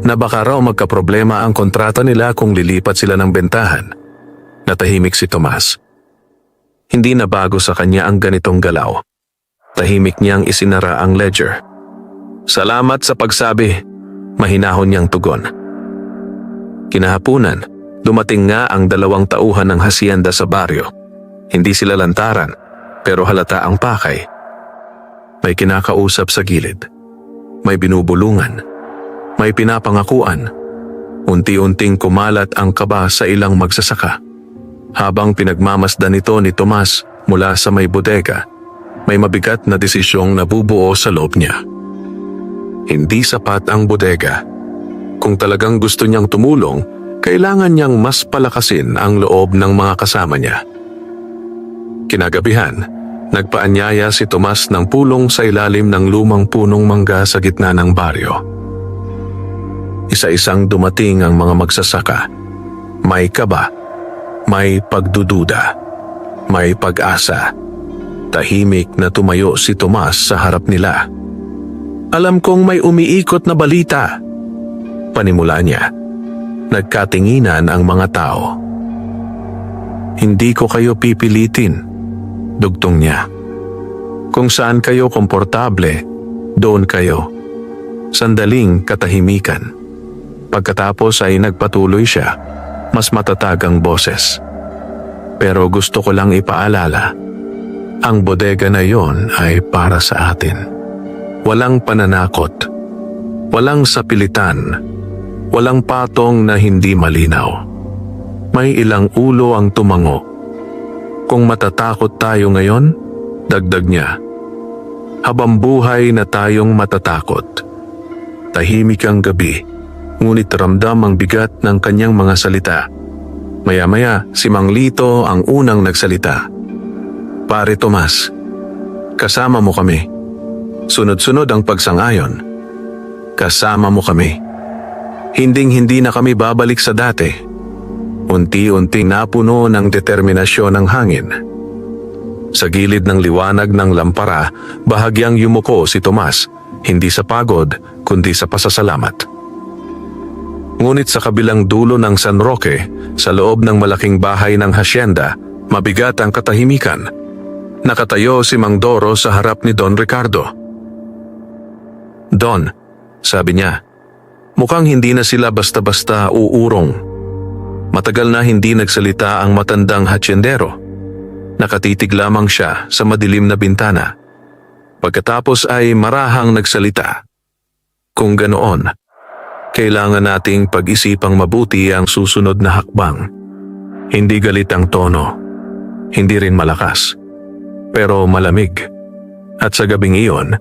Speaker 1: Na baka raw magkaproblema ang kontrata nila kung lilipat sila ng bentahan. Natahimik si Tomas. Hindi na bago sa kanya ang ganitong galaw. Tahimik niyang isinara ang ledger. "Salamat sa pagsabi," mahinahon niyang tugon. Kinahapunan, dumating nga ang 2 tauhan ng hacienda sa baryo. Hindi sila lantaran, pero halata ang pakay. May kinakausap sa gilid. May binubulungan. May pinapangakuan. Unti-unting kumalat ang kaba sa ilang magsasaka. Habang pinagmamasdan ito ni Tomas mula sa may bodega, may mabigat na desisyong nabubuo sa loob niya. Hindi sapat ang bodega. Kung talagang gusto niyang tumulong, kailangan niyang mas palakasin ang loob ng mga kasama niya. Kinagabihan, nagpaanyaya si Tomas ng pulong sa ilalim ng lumang punong mangga sa gitna ng baryo. Isa-isang dumating ang mga magsasaka. May kaba, may pagdududa, may pag-asa. Tahimik na tumayo si Tomas sa harap nila. "Alam kong may umiikot na balita," panimula niya. Nagkatinginan ang mga tao. "Hindi ko kayo pipilitin," dugtong niya. "Kung saan kayo komportable, doon kayo." Sandaling katahimikan. Pagkatapos ay nagpatuloy siya, mas matatag ang boses. "Pero gusto ko lang ipaalala, ang bodega na yon ay para sa atin. Walang pananakot, walang sapilitan, walang patong na hindi malinaw. May ilang ulo ang tumango. Kung matatakot tayo ngayon," dagdag niya, "habang buhay na tayong matatakot." Tahimik ang gabi, ngunit ramdam ang bigat ng kanyang mga salita. Maya-maya, si Mang Lito ang unang nagsalita. "Pare Tomas, kasama mo kami." Sunod-sunod ang pagsang-ayon. "Kasama mo kami. Hinding-hindi na kami babalik sa dati." Unti-unting napuno ng determinasyon ng hangin. Sa gilid ng liwanag ng lampara, bahagyang yumuko si Tomas, hindi sa pagod, kundi sa pasasalamat. Ngunit sa kabilang dulo ng San Roque, sa loob ng malaking bahay ng hasyenda, mabigat ang katahimikan. Nakatayo si Mang Doro sa harap ni Don Ricardo. "Don," sabi niya, "mukhang hindi na sila basta-basta uurong." Matagal na hindi nagsalita ang matandang hasyendero. Nakatitig lamang siya sa madilim na bintana. Pagkatapos ay marahang nagsalita. "Kung ganoon, kailangan nating pag-isipang mabuti ang susunod na hakbang." Hindi galit ang tono, hindi rin malakas, pero malamig. At sa gabing iyon,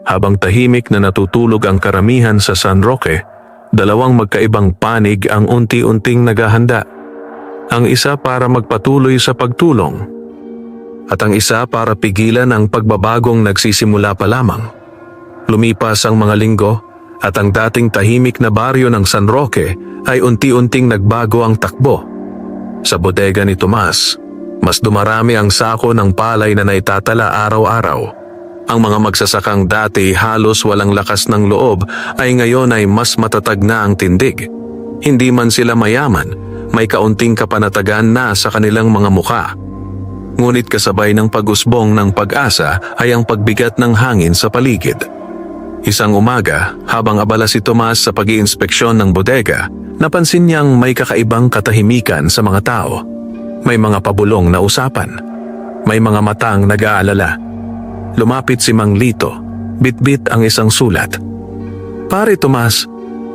Speaker 1: habang tahimik na natutulog ang karamihan sa San Roque, dalawang magkaibang panig ang unti-unting naghahanda. Ang isa para magpatuloy sa pagtulong, at ang isa para pigilan ang pagbabagong nagsisimula pa lamang. Lumipas ang mga linggo, at ang dating tahimik na baryo ng San Roque ay unti-unting nagbago ang takbo. Sa bodega ni Tomas, mas dumarami ang sako ng palay na naitatala araw-araw. Ang mga magsasakang dati halos walang lakas ng loob ay ngayon ay mas matatag na ang tindig. Hindi man sila mayaman, may kaunting kapanatagan na sa kanilang mga mukha. Ngunit kasabay ng pag-usbong ng pag-asa ay ang pagbigat ng hangin sa paligid. Isang umaga, habang abala si Tomas sa pag-iinspeksyon ng bodega, napansin niyang may kakaibang katahimikan sa mga tao. May mga pabulong na usapan. May mga matang nag-aalala. Lumapit si Mang Lito, bitbit ang isang sulat. "Pare Tomas,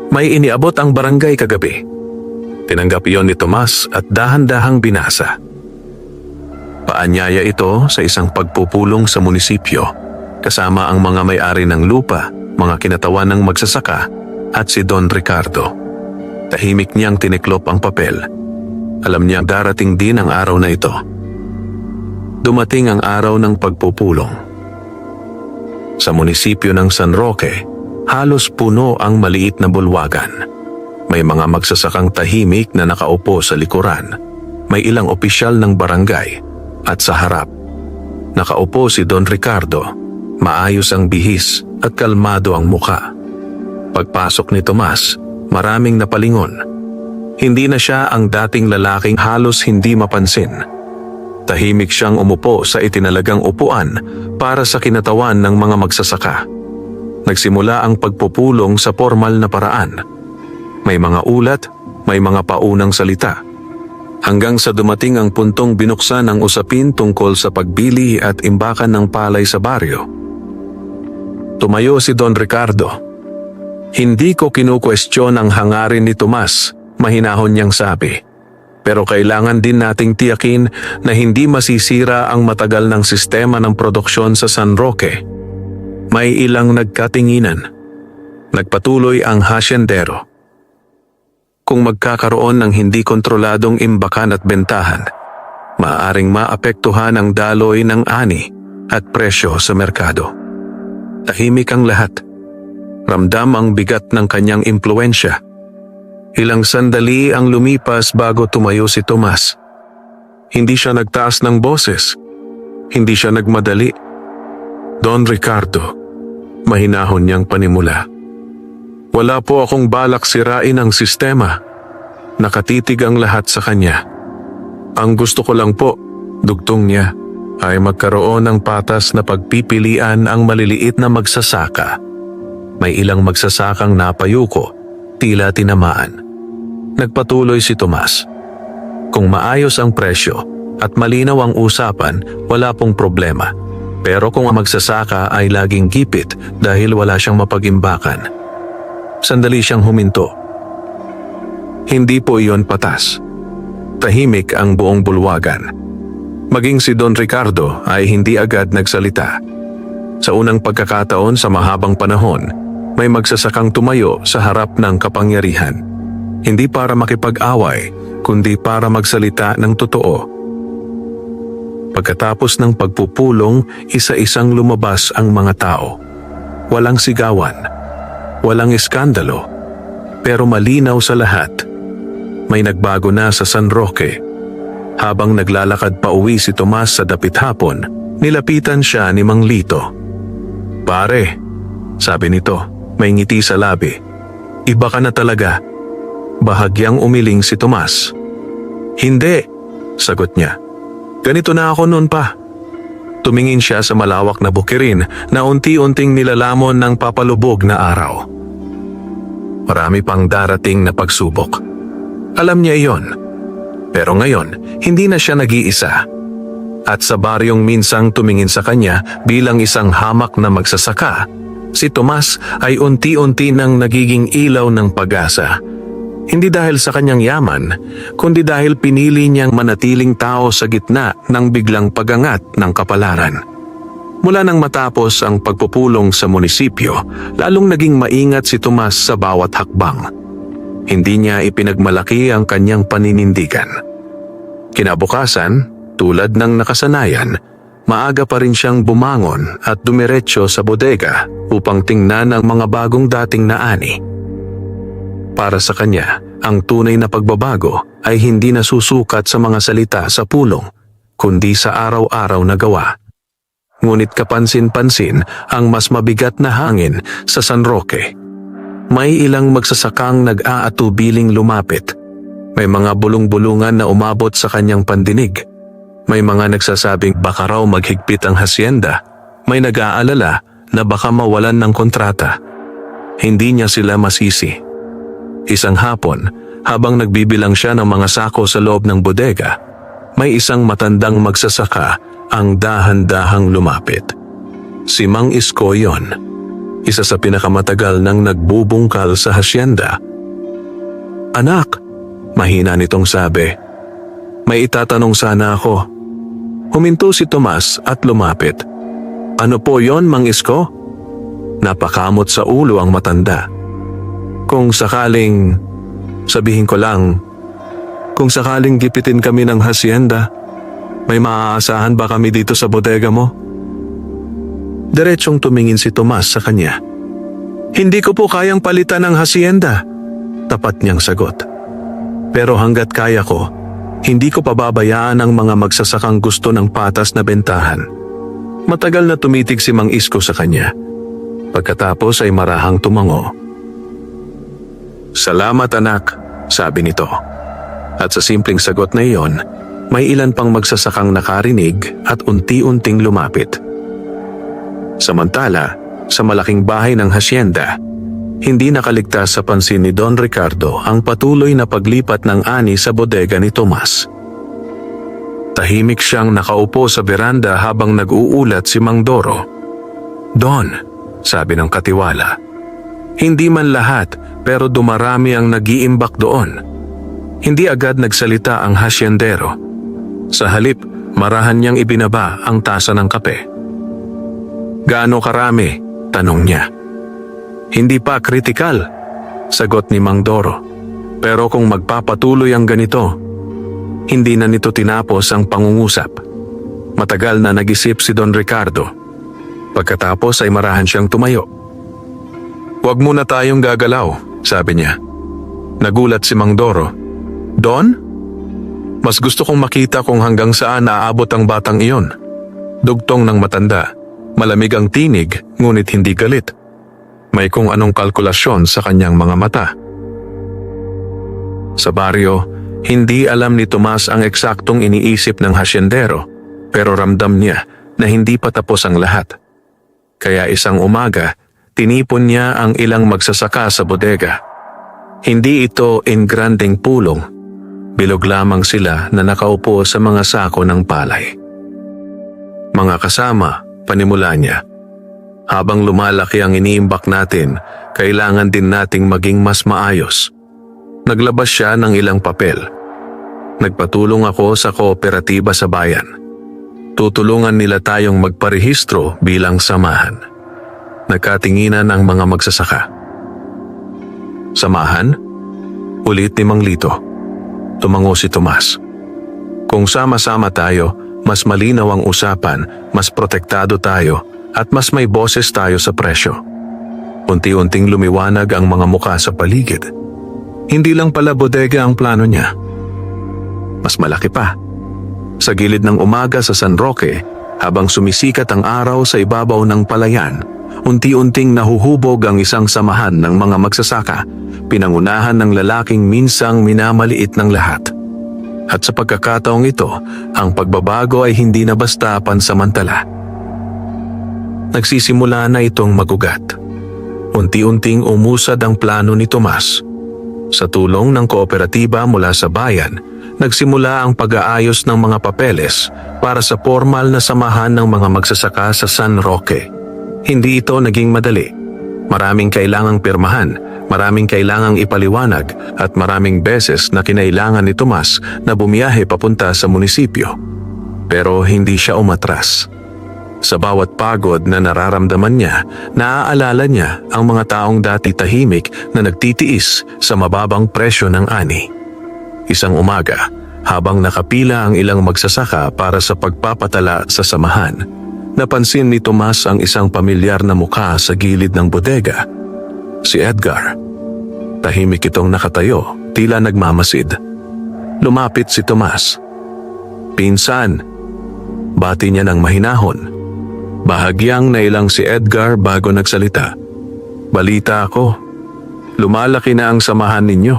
Speaker 1: may iniabot ang barangay kagabi." Tinanggap iyon ni Tomas at dahan-dahang binasa. Paanyaya ito sa isang pagpupulong sa munisipyo, kasama ang mga may-ari ng lupa, mga kinatawan ng magsasaka, at si Don Ricardo. Tahimik niyang tiniklop ang papel. Alam niyang darating din ang araw na ito. Dumating ang araw ng pagpupulong. Sa munisipyo ng San Roque, halos puno ang maliit na bulwagan. May mga magsasakang tahimik na nakaupo sa likuran. May ilang opisyal ng barangay, at sa harap, nakaupo si Don Ricardo. Maayos ang bihis at kalmado ang muka. Pagpasok ni Tomas, maraming napalingon. Hindi na siya ang dating lalaking halos hindi mapansin. Tahimik siyang umupo sa itinalagang upuan para sa kinatawan ng mga magsasaka. Nagsimula ang pagpupulong sa formal na paraan. May mga ulat, may mga paunang salita. Hanggang sa dumating ang puntong binuksan ang usapin tungkol sa pagbili at imbakan ng palay sa baryo. Tumayo si Don Ricardo. "Hindi ko kinukwestiyon ang hangarin ni Tomas," Mahinahon niyang sabi. Pero kailangan din nating tiyakin na hindi masisira ang matagal ng sistema ng produksyon sa San Roque. May ilang nagkatinginan. Nagpatuloy ang hasyendero. Kung magkakaroon ng hindi kontroladong imbakan at bentahan, maaaring maapektuhan ang daloy ng ani at presyo sa merkado. Tahimik ang lahat. Ramdam ang bigat ng kanyang impluensya. Ilang sandali ang lumipas bago tumayo si Tomas. Hindi siya nagtaas ng boses. Hindi siya nagmadali. Don Ricardo, mahinahon niyang panimula. Wala po akong balak sirain ang sistema. Nakatitig ang lahat sa kanya. Ang gusto ko lang po, dugtong niya, ay magkaroon ng patas na pagpipilian ang maliliit na magsasaka. May ilang magsasakang napayuko, tila tinamaan. Nagpatuloy si Tomas. Kung maayos ang presyo at malinaw ang usapan, wala pong problema. Pero kung ang magsasaka ay laging gipit dahil wala siyang mapag-imbakan. Sandali siyang huminto. Hindi po iyon patas. Tahimik ang buong bulwagan. Maging si Don Ricardo ay hindi agad nagsalita. Sa unang pagkakataon sa mahabang panahon, may magsasakang tumayo sa harap ng kapangyarihan. Hindi para makipag-away, kundi para magsalita ng totoo. Pagkatapos ng pagpupulong, isa-isang lumabas ang mga tao. Walang sigawan, walang iskandalo, pero malinaw sa lahat. May nagbago na sa San Roque. Habang naglalakad pa uwi si Tomas sa dapit hapon, nilapitan siya ni Mang Lito. Pare, sabi nito, may ngiti sa labi. Iba ka na talaga. Bahagyang umiling si Tomas. Hindi, sagot niya. Ganito na ako noon pa. Tumingin siya sa malawak na bukirin na unti-unting nilalamon ng papalubog na araw. Marami pang darating na pagsubok. Alam niya iyon. Pero ngayon, hindi na siya nag-iisa. At sa baryong minsang tumingin sa kanya bilang isang hamak na magsasaka, si Tomas ay unti-unti nang nagiging ilaw ng pag-asa. Hindi dahil sa kanyang yaman, kundi dahil pinili niyang manatiling tao sa gitna ng biglang pagangat ng kapalaran. Mula nang matapos ang pagpupulong sa munisipyo, lalong naging maingat si Tomas sa bawat hakbang. Hindi niya ipinagmalaki ang kanyang paninindigan. Kinabukasan, tulad ng nakasanayan, maaga pa rin siyang bumangon at dumiretso sa bodega upang tingnan ang mga bagong dating na ani. Para sa kanya, ang tunay na pagbabago ay hindi nasusukat sa mga salita sa pulong, kundi sa araw-araw na gawa. Ngunit kapansin-pansin ang mas mabigat na hangin sa San Roque. May ilang magsasakang nag-aatubiling lumapit. May mga bulong-bulungan na umabot sa kanyang pandinig. May mga nagsasabing baka raw maghigpit ang hasyenda. May nag-aalala na baka mawalan ng kontrata. Hindi niya sila masisi. Isang hapon, habang nagbibilang siya ng mga sako sa loob ng bodega, may isang matandang magsasaka ang dahan-dahang lumapit. Si Mang Isko yon, isa sa pinakamatagal nang nagbubungkal sa hasyenda. Anak, mahina nitong sabi, may itatanong sana ako. Huminto si Tomas at lumapit. Ano po yon, Mang Isko? Napakamot sa ulo ang matanda. Kung sakaling, sabihin ko lang, kung sakaling gipitin kami ng hasyenda, may maaasahan ba kami dito sa bodega mo? Diretsong tumingin si Tomas sa kanya. Hindi ko po kayang palitan ng hasyenda, tapat niyang sagot. Pero hanggat kaya ko, hindi ko pababayaan ang mga magsasakang gusto ng patas na bentahan. Matagal na tumitig si Mang Isko sa kanya. Pagkatapos ay marahang tumango. Salamat anak, sabi nito. At sa simpleng sagot na iyon, may ilan pang magsasakang nakarinig at unti-unting lumapit. Samantala, sa malaking bahay ng hasyenda, hindi nakaligtas sa pansin ni Don Ricardo ang patuloy na paglipat ng ani sa bodega ni Tomas. Tahimik siyang nakaupo sa beranda habang nag-uulat si Mang Doro. Don, sabi ng katiwala. Hindi man lahat, pero dumarami ang nag-iimbak doon. Hindi agad nagsalita ang hasyendero. Sa halip, marahan niyang ibinaba ang tasa ng kape. "Gaano karami?" tanong niya. "Hindi pa kritikal," sagot ni Mang Doro. "Pero kung magpapatuloy ang ganito, hindi na nito tinapos ang pangungusap." Matagal na nag-isip si Don Ricardo. Pagkatapos ay marahan siyang tumayo. "Huwag muna tayong gagalaw," sabi niya. Nagulat si Mang Doro. "Don? Mas gusto kong makita kung hanggang saan naaabot ang batang iyon." Dugtong ng matanda. Malamig ang tinig, ngunit hindi galit. May kung anong kalkulasyon sa kanyang mga mata. Sa baryo, hindi alam ni Tomas ang eksaktong iniisip ng hasyendero, pero ramdam niya na hindi pa tapos ang lahat. Kaya isang umaga, tinipon niya ang ilang magsasaka sa bodega. Hindi ito engrandeng pulong. Bilog lamang sila na nakaupo sa mga sako ng palay. "Mga kasama," panimula niya. "Habang lumalaki ang iniimbak natin, kailangan din nating maging mas maayos." Naglabas siya ng ilang papel. "Nagpatulong ako sa kooperatiba sa bayan. Tutulungan nila tayong magparehistro bilang samahan." Nagkatinginan ang mga magsasaka. "Samahan?" ulit ni Mang Lito. Tumango si Tomas. "Kung sama-sama tayo, mas malinaw ang usapan, mas protektado tayo, at mas may boses tayo sa presyo." Unti-unting lumiwanag ang mga muka sa paligid. Hindi lang pala bodega ang plano niya. Mas malaki pa. Sa gilid ng umaga sa San Roque, habang sumisikat ang araw sa ibabaw ng palayan, unti-unting nahuhubog ang isang samahan ng mga magsasaka, pinangunahan ng lalaking minsang minamaliit ng lahat. At sa pagkakataong ito, ang pagbabago ay hindi na basta pansamantala. Nagsisimula na itong magugat. Unti-unting umusad ang plano ni Tomas. Sa tulong ng kooperatiba mula sa bayan, nagsimula ang pag-aayos ng mga papeles para sa formal na samahan ng mga magsasaka sa San Roque. Hindi ito naging madali. Maraming kailangang pirmahan, maraming kailangang ipaliwanag, at maraming beses na kinailangan ni Tomas na bumiyahe papunta sa munisipyo. Pero hindi siya umatras. Sa bawat pagod na nararamdaman niya, naaalala niya ang mga taong dati tahimik na nagtitiis sa mababang presyo ng ani. Isang umaga, habang nakapila ang ilang magsasaka para sa pagpapatala sa samahan, napansin ni Tomas ang isang pamilyar na mukha sa gilid ng bodega. Si Edgar. Tahimik itong nakatayo, tila nagmamasid. Lumapit si Tomas. "Pinsan," bati niya ng mahinahon. Bahagyang nailang si Edgar bago nagsalita. "Balita ako. Lumalaki na ang samahan ninyo."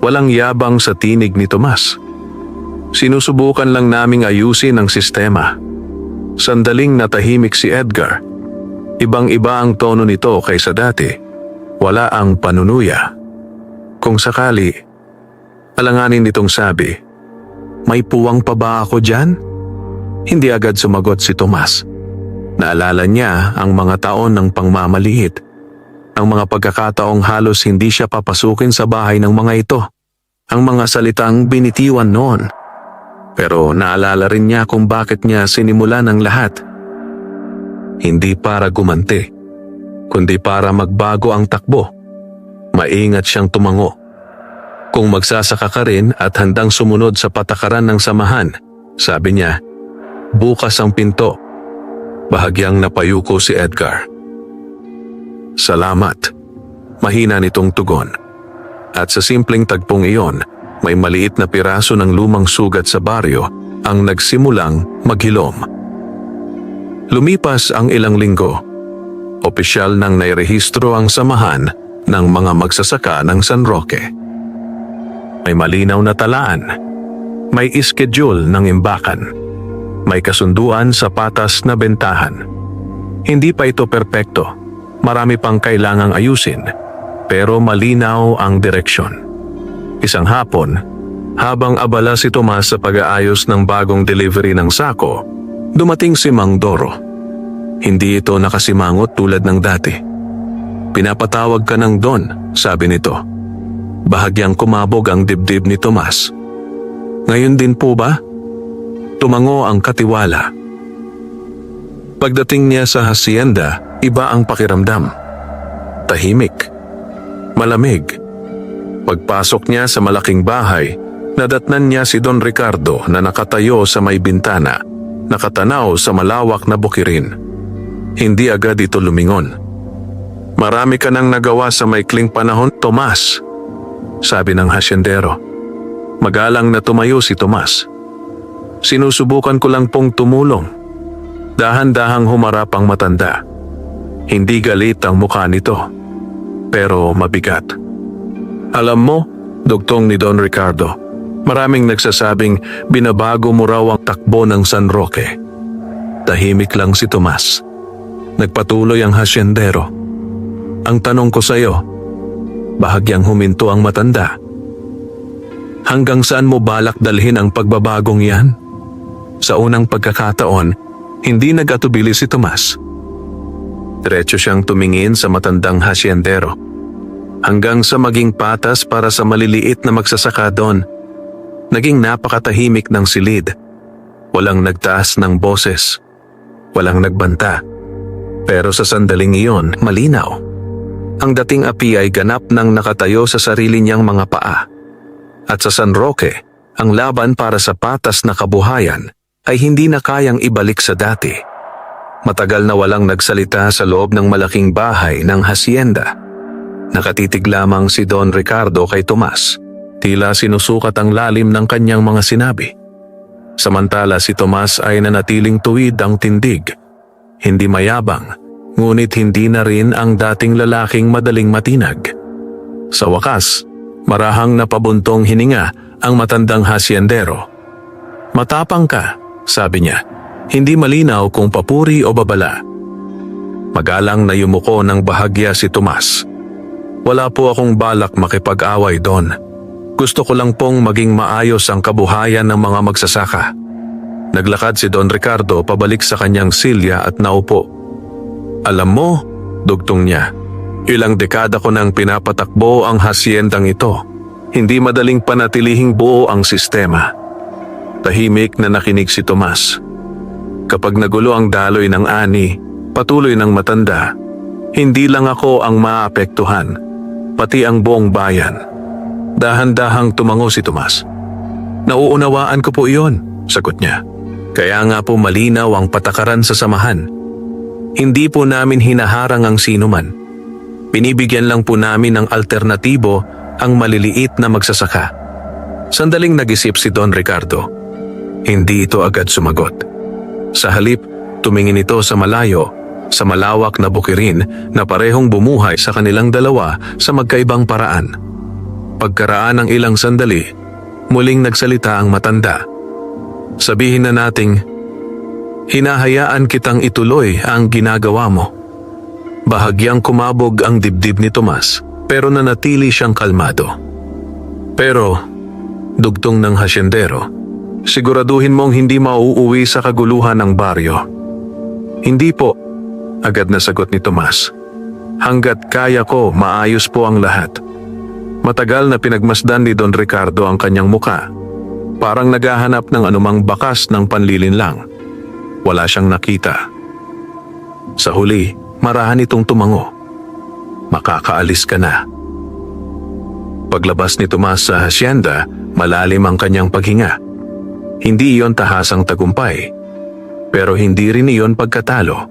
Speaker 1: Walang yabang sa tinig ni Tomas. "Sinusubukan lang naming ayusin ang sistema." Sandaling natahimik si Edgar. Ibang-iba ang tono nito kaysa dati. Wala ang panunuya. Kung sakali, alanganin nitong sabi, "May puwang pa ba ako dyan?" Hindi agad sumagot si Tomas. Naalala niya ang mga taon ng pangmamaliit. Ang mga pagkakataong halos hindi siya papasukin sa bahay ng mga ito. Ang mga salitang binitiwan noon. Pero naalala rin niya kung bakit niya sinimulan ang lahat. Hindi para gumanti, kundi para magbago ang takbo. Maingat siyang tumango. Kung magsasaka ka rin at handang sumunod sa patakaran ng samahan, sabi niya, bukas ang pinto. Bahagyang napayuko si Edgar. Salamat. Mahina nitong tugon. At sa simpleng tagpong iyon, may maliit na piraso ng lumang sugat sa baryo ang nagsimulang maghilom. Lumipas ang ilang linggo. Opisyal nang nairehistro ang samahan ng mga magsasaka ng San Roque. May malinaw na talaan. May iskediul ng imbakan. May kasunduan sa patas na bentahan. Hindi pa ito perpekto. Marami pang kailangang ayusin. Pero malinaw ang direksyon. Isang hapon, habang abala si Tomas sa pag-aayos ng bagong delivery ng sako, dumating si Mang Doro. Hindi ito nakasimangot tulad ng dati. Pinapatawag ka ng Don, sabi nito. Bahagyang kumabog ang dibdib ni Tomas. Ngayon din po ba? Tumango ang katiwala. Pagdating niya sa hacienda, iba ang pakiramdam. Tahimik. Malamig. Pagpasok niya sa malaking bahay, nadatnan niya si Don Ricardo na nakatayo sa may bintana, nakatanaw sa malawak na bukirin. Hindi agad ito lumingon. Marami ka nang nagawa sa maikling panahon, Tomas, sabi ng hasyendero. Magalang na tumayo si Tomas. Sinusubukan ko lang pong tumulong. Dahan-dahang humarap ang matanda. Hindi galit ang mukha nito, pero mabigat. Alam mo, dugtong ni Don Ricardo, maraming nagsasabing binabago mo raw ang takbo ng San Roque. Tahimik lang si Tomas. Nagpatuloy ang hasyendero. Ang tanong ko sa iyo, bahagyang huminto ang matanda. Hanggang saan mo balak dalhin ang pagbabagong yan? Sa unang pagkakataon, hindi nag-atubili si Tomas. Diretso siyang tumingin sa matandang hasyendero. Hanggang sa maging patas para sa maliliit na magsasaka doon. Naging napakatahimik ng silid. Walang nagtaas ng boses. Walang nagbanta. Pero sa sandaling iyon, malinaw. Ang dating api ay ganap nang nakatayo sa sarili niyang mga paa. At sa San Roque, ang laban para sa patas na kabuhayan ay hindi na kayang ibalik sa dati. Matagal na walang nagsalita sa loob ng malaking bahay ng hacienda. Nakatitig lamang si Don Ricardo kay Tomas. Tila sinusukat ang lalim ng kanyang mga sinabi. Samantala si Tomas ay nanatiling tuwid ang tindig. Hindi mayabang, ngunit hindi na rin ang dating lalaking madaling matinag. Sa wakas, marahang napabuntong hininga ang matandang hasyendero. Matapang ka, sabi niya. Hindi malinaw kung papuri o babala. Magalang na yumuko ng bahagya si Tomas. Wala po akong balak makipag-away doon. Gusto ko lang pong maging maayos ang kabuhayan ng mga magsasaka. Naglakad si Don Ricardo pabalik sa kanyang silya at naupo. Alam mo, dugtong niya, ilang dekada ko nang pinapatakbo ang hasyendang ito. Hindi madaling panatilihing buo ang sistema. Tahimik na nakinig si Tomas. Kapag nagulo ang daloy ng ani, patuloy ng matanda, hindi lang ako ang maapektuhan, pati ang buong bayan. Dahan-dahang tumango si Tomas. Nauunawaan ko po iyon, sagot niya. Kaya nga po malinaw ang patakaran sa samahan. Hindi po namin hinaharang ang sinuman. Binibigyan lang po namin ng alternatibo ang maliliit na magsasaka. Sandaling nag-isip si Don Ricardo. Hindi ito agad sumagot. Sa halip, tumingin ito sa malayo, sa malawak na bukirin na parehong bumuhay sa kanilang dalawa sa magkaibang paraan. Pagkaraan ng ilang sandali, muling nagsalita ang matanda. Sabihin na nating, hinahayaan kitang ituloy ang ginagawa mo. Bahagyang kumabog ang dibdib ni Tomas, pero nanatili siyang kalmado. Pero, dugtong ng hasyendero, siguraduhin mong hindi mauuwi sa kaguluhan ng baryo. Hindi po, agad na sagot ni Tomas. Hanggat kaya ko, maayos po ang lahat. Matagal na pinagmasdan ni Don Ricardo ang kanyang muka. Parang naghahanap ng anumang bakas ng panlilinlang. Wala siyang nakita. Sa huli, marahan itong tumango. Makakaalis ka na. Paglabas ni Tomas sa hacienda, malalim ang kanyang paghinga. Hindi iyon tahasang tagumpay, pero hindi rin iyon pagkatalo.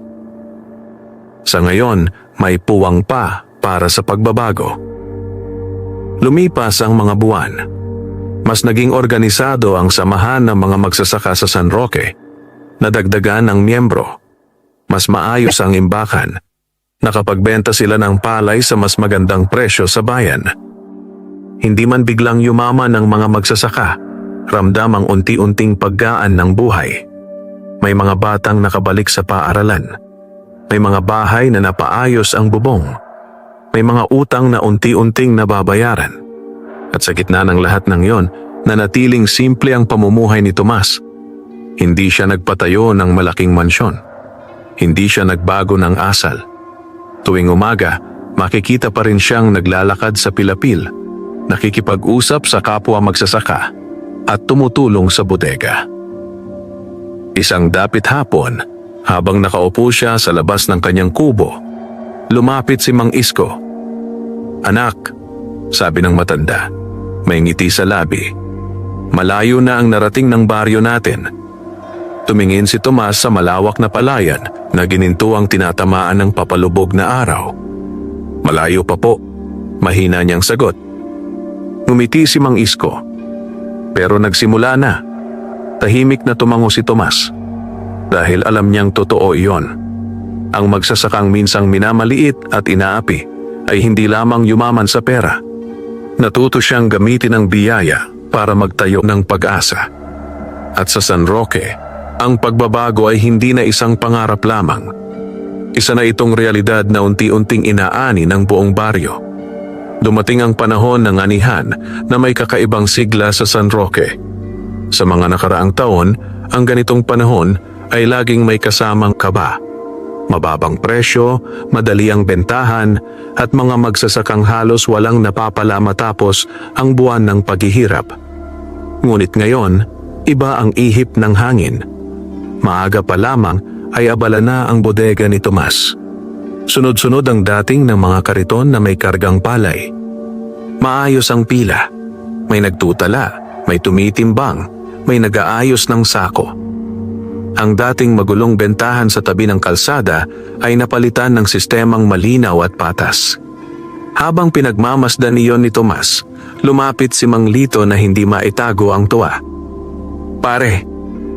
Speaker 1: Sa ngayon, may puwang pa para sa pagbabago. Lumipas ang mga buwan. Mas naging organisado ang samahan ng mga magsasaka sa San Roque. Nadagdagan ng miyembro. Mas maayos ang imbakan. Nakapagbenta sila ng palay sa mas magandang presyo sa bayan. Hindi man biglang yumaman ang mga magsasaka, ramdam ang unti-unting paggaan ng buhay. May mga batang nakabalik sa paaralan. May mga bahay na napaayos ang bubong. May mga utang na unti-unting nababayaran. At sa gitna ng lahat ng yon, nanatiling simple ang pamumuhay ni Tomas. Hindi siya nagpatayo ng malaking mansyon. Hindi siya nagbago ng asal. Tuwing umaga, makikita pa rin siyang naglalakad sa pilapil, nakikipag-usap sa kapwa magsasaka at tumutulong sa bodega. Isang dapit hapon, habang nakaupo siya sa labas ng kanyang kubo, lumapit si Mang Isko. "Anak," sabi ng matanda, may ngiti sa labi. "Malayo na ang narating ng baryo natin." Tumingin si Tomas sa malawak na palayan na gininto ang tinatamaan ng papalubog na araw. "Malayo pa po," mahina niyang sagot. Ngumiti si Mang Isko. Pero nagsimula na. Tahimik na tumango si Tomas. Dahil alam niyang totoo iyon. Ang magsasakang minsang minamaliit at inaapi ay hindi lamang yumaman sa pera. Natuto siyang gamitin ang biyaya para magtayo ng pag-asa. At sa San Roque, ang pagbabago ay hindi na isang pangarap lamang. Isa na itong realidad na unti-unting inaani ng buong baryo. Dumating ang panahon ng anihan na may kakaibang sigla sa San Roque. Sa mga nakaraang taon, ang ganitong panahon ay laging may kasamang kaba. Mababang presyo, madali ang bentahan, at mga magsasakang halos walang napapala matapos ang buwan ng paghihirap. Ngunit ngayon, iba ang ihip ng hangin. Maaga pa lamang ay abala na ang bodega ni Tomas. Sunod-sunod ang dating ng mga kariton na may kargang palay. Maayos ang pila. May nagtutala, may tumitimbang, may nag-aayos ng sako. Ang dating magulong bentahan sa tabi ng kalsada ay napalitan ng sistemang malinaw at patas. Habang pinagmamasdan iyon ni Tomas, lumapit si Mang Lito na hindi maitago ang tuwa. "Pare,"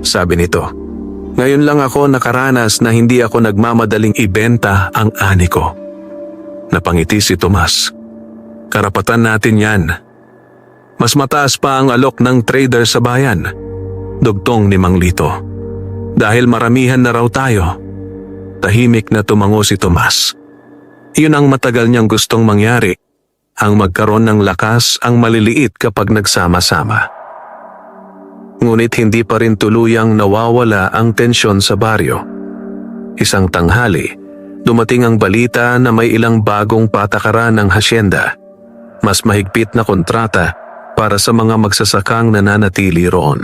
Speaker 1: sabi nito, "ngayon lang ako nakaranas na hindi ako nagmamadaling ibenta ang ani ko." Napangiti si Tomas. "Karapatan natin yan. Mas mataas pa ang alok ng trader sa bayan," dugtong ni Mang Lito. "Dahil maramihan na raw tayo." Tahimik na tumango si Tomas. Iyon ang matagal niyang gustong mangyari, ang magkaroon ng lakas ang maliliit kapag nagsama-sama. Ngunit hindi pa rin tuluyang nawawala ang tensyon sa baryo. Isang tanghali, dumating ang balita na may ilang bagong patakaran ng hasyenda. Mas mahigpit na kontrata para sa mga magsasakang nananatili roon.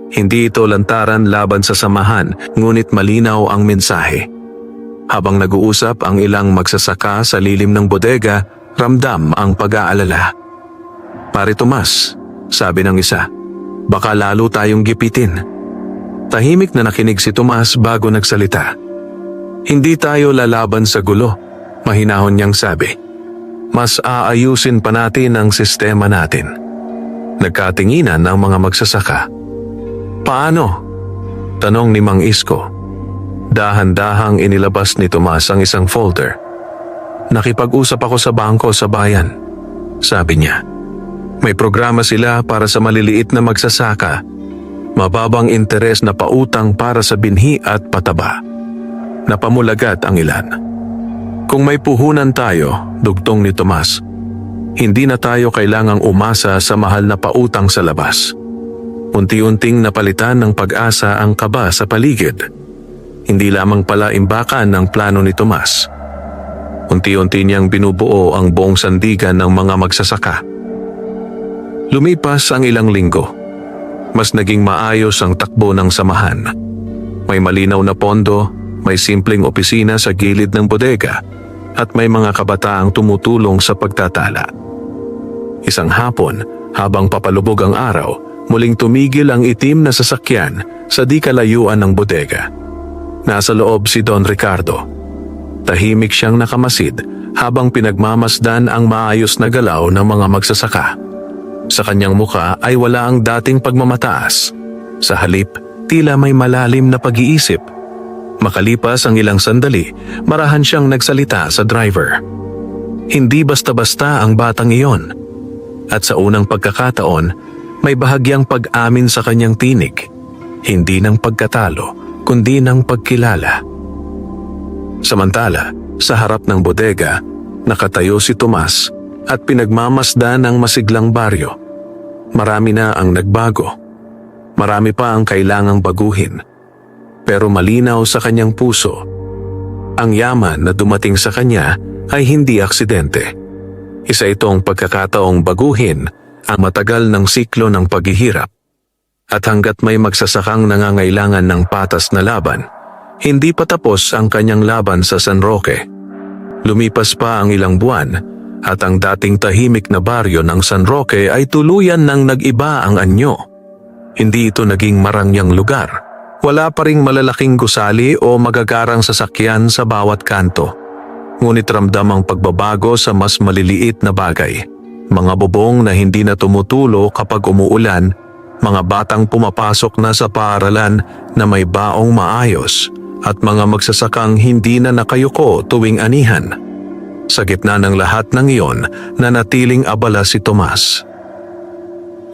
Speaker 1: Hindi ito lantaran laban sa samahan, ngunit malinaw ang mensahe. Habang nag-uusap ang ilang magsasaka sa lilim ng bodega, ramdam ang pag-aalala. "Pare Tomas," sabi ng isa, "baka lalo tayong gipitin." Tahimik na nakinig si Tomas bago nagsalita. "Hindi tayo lalaban sa gulo," mahinahon niyang sabi. "Mas aayusin pa natin ang sistema natin." Nagkatinginan ang mga magsasaka. "Paano?" tanong ni Mang Isko. Dahan-dahang inilabas ni Tomas ang isang folder. "Nakipag-usap ako sa bangko sa bayan," sabi niya. "May programa sila para sa maliliit na magsasaka. Mababang interes na pautang para sa binhi at pataba." Napamulagat ang ilan. "Kung may puhunan tayo," dugtong ni Tomas, "hindi na tayo kailangang umasa sa mahal na pautang sa labas." Unti-unting napalitan ng pag-asa ang kaba sa paligid. Hindi lamang pala imbakan ng plano ni Tomas. Unti-unti niyang binubuo ang buong sandigan ng mga magsasaka. Lumipas ang ilang linggo. Mas naging maayos ang takbo ng samahan. May malinaw na pondo, may simpleng opisina sa gilid ng bodega, at may mga kabataang tumutulong sa pagtatala. Isang hapon, habang papalubog ang araw, muling tumigil ang itim na sasakyan sa di kalayuan ng bodega. Nasa loob si Don Ricardo. Tahimik siyang nakamasid habang pinagmamasdan ang maayos na galaw ng mga magsasaka. Sa kanyang muka ay wala ang dating pagmamataas. Sa halip, tila may malalim na pag-iisip. Makalipas ang ilang sandali, marahan siyang nagsalita sa driver. Hindi basta-basta ang batang iyon. At sa unang pagkakataon, may bahagyang pag-amin sa kanyang tinig. Hindi ng pagkatalo, kundi ng pagkilala. Samantala, sa harap ng bodega, nakatayo si Tomas at pinagmamasdan ang masiglang baryo. Marami na ang nagbago. Marami pa ang kailangang baguhin. Pero malinaw sa kanyang puso, ang yaman na dumating sa kanya ay hindi aksidente. Isa itong pagkakataong baguhin ang matagal ng siklo ng paghihirap. At hanggat may magsasakang nangangailangan ng patas na laban, hindi pa tapos ang kanyang laban sa San Roque. Lumipas pa ang ilang buwan at ang dating tahimik na baryo ng San Roque ay tuluyan nang nag-iba ang anyo. Hindi ito naging marangyang lugar. Wala pa ring malalaking gusali o magagarang sasakyan sa bawat kanto. Ngunit ramdam ang pagbabago sa mas maliliit na bagay. Mga bubong na hindi na tumutulo kapag umuulan, mga batang pumapasok na sa paaralan na may baong maayos, at mga magsasakang hindi na nakayuko tuwing anihan. Sa gitna ng lahat ng iyon, nanatiling abala si Tomas.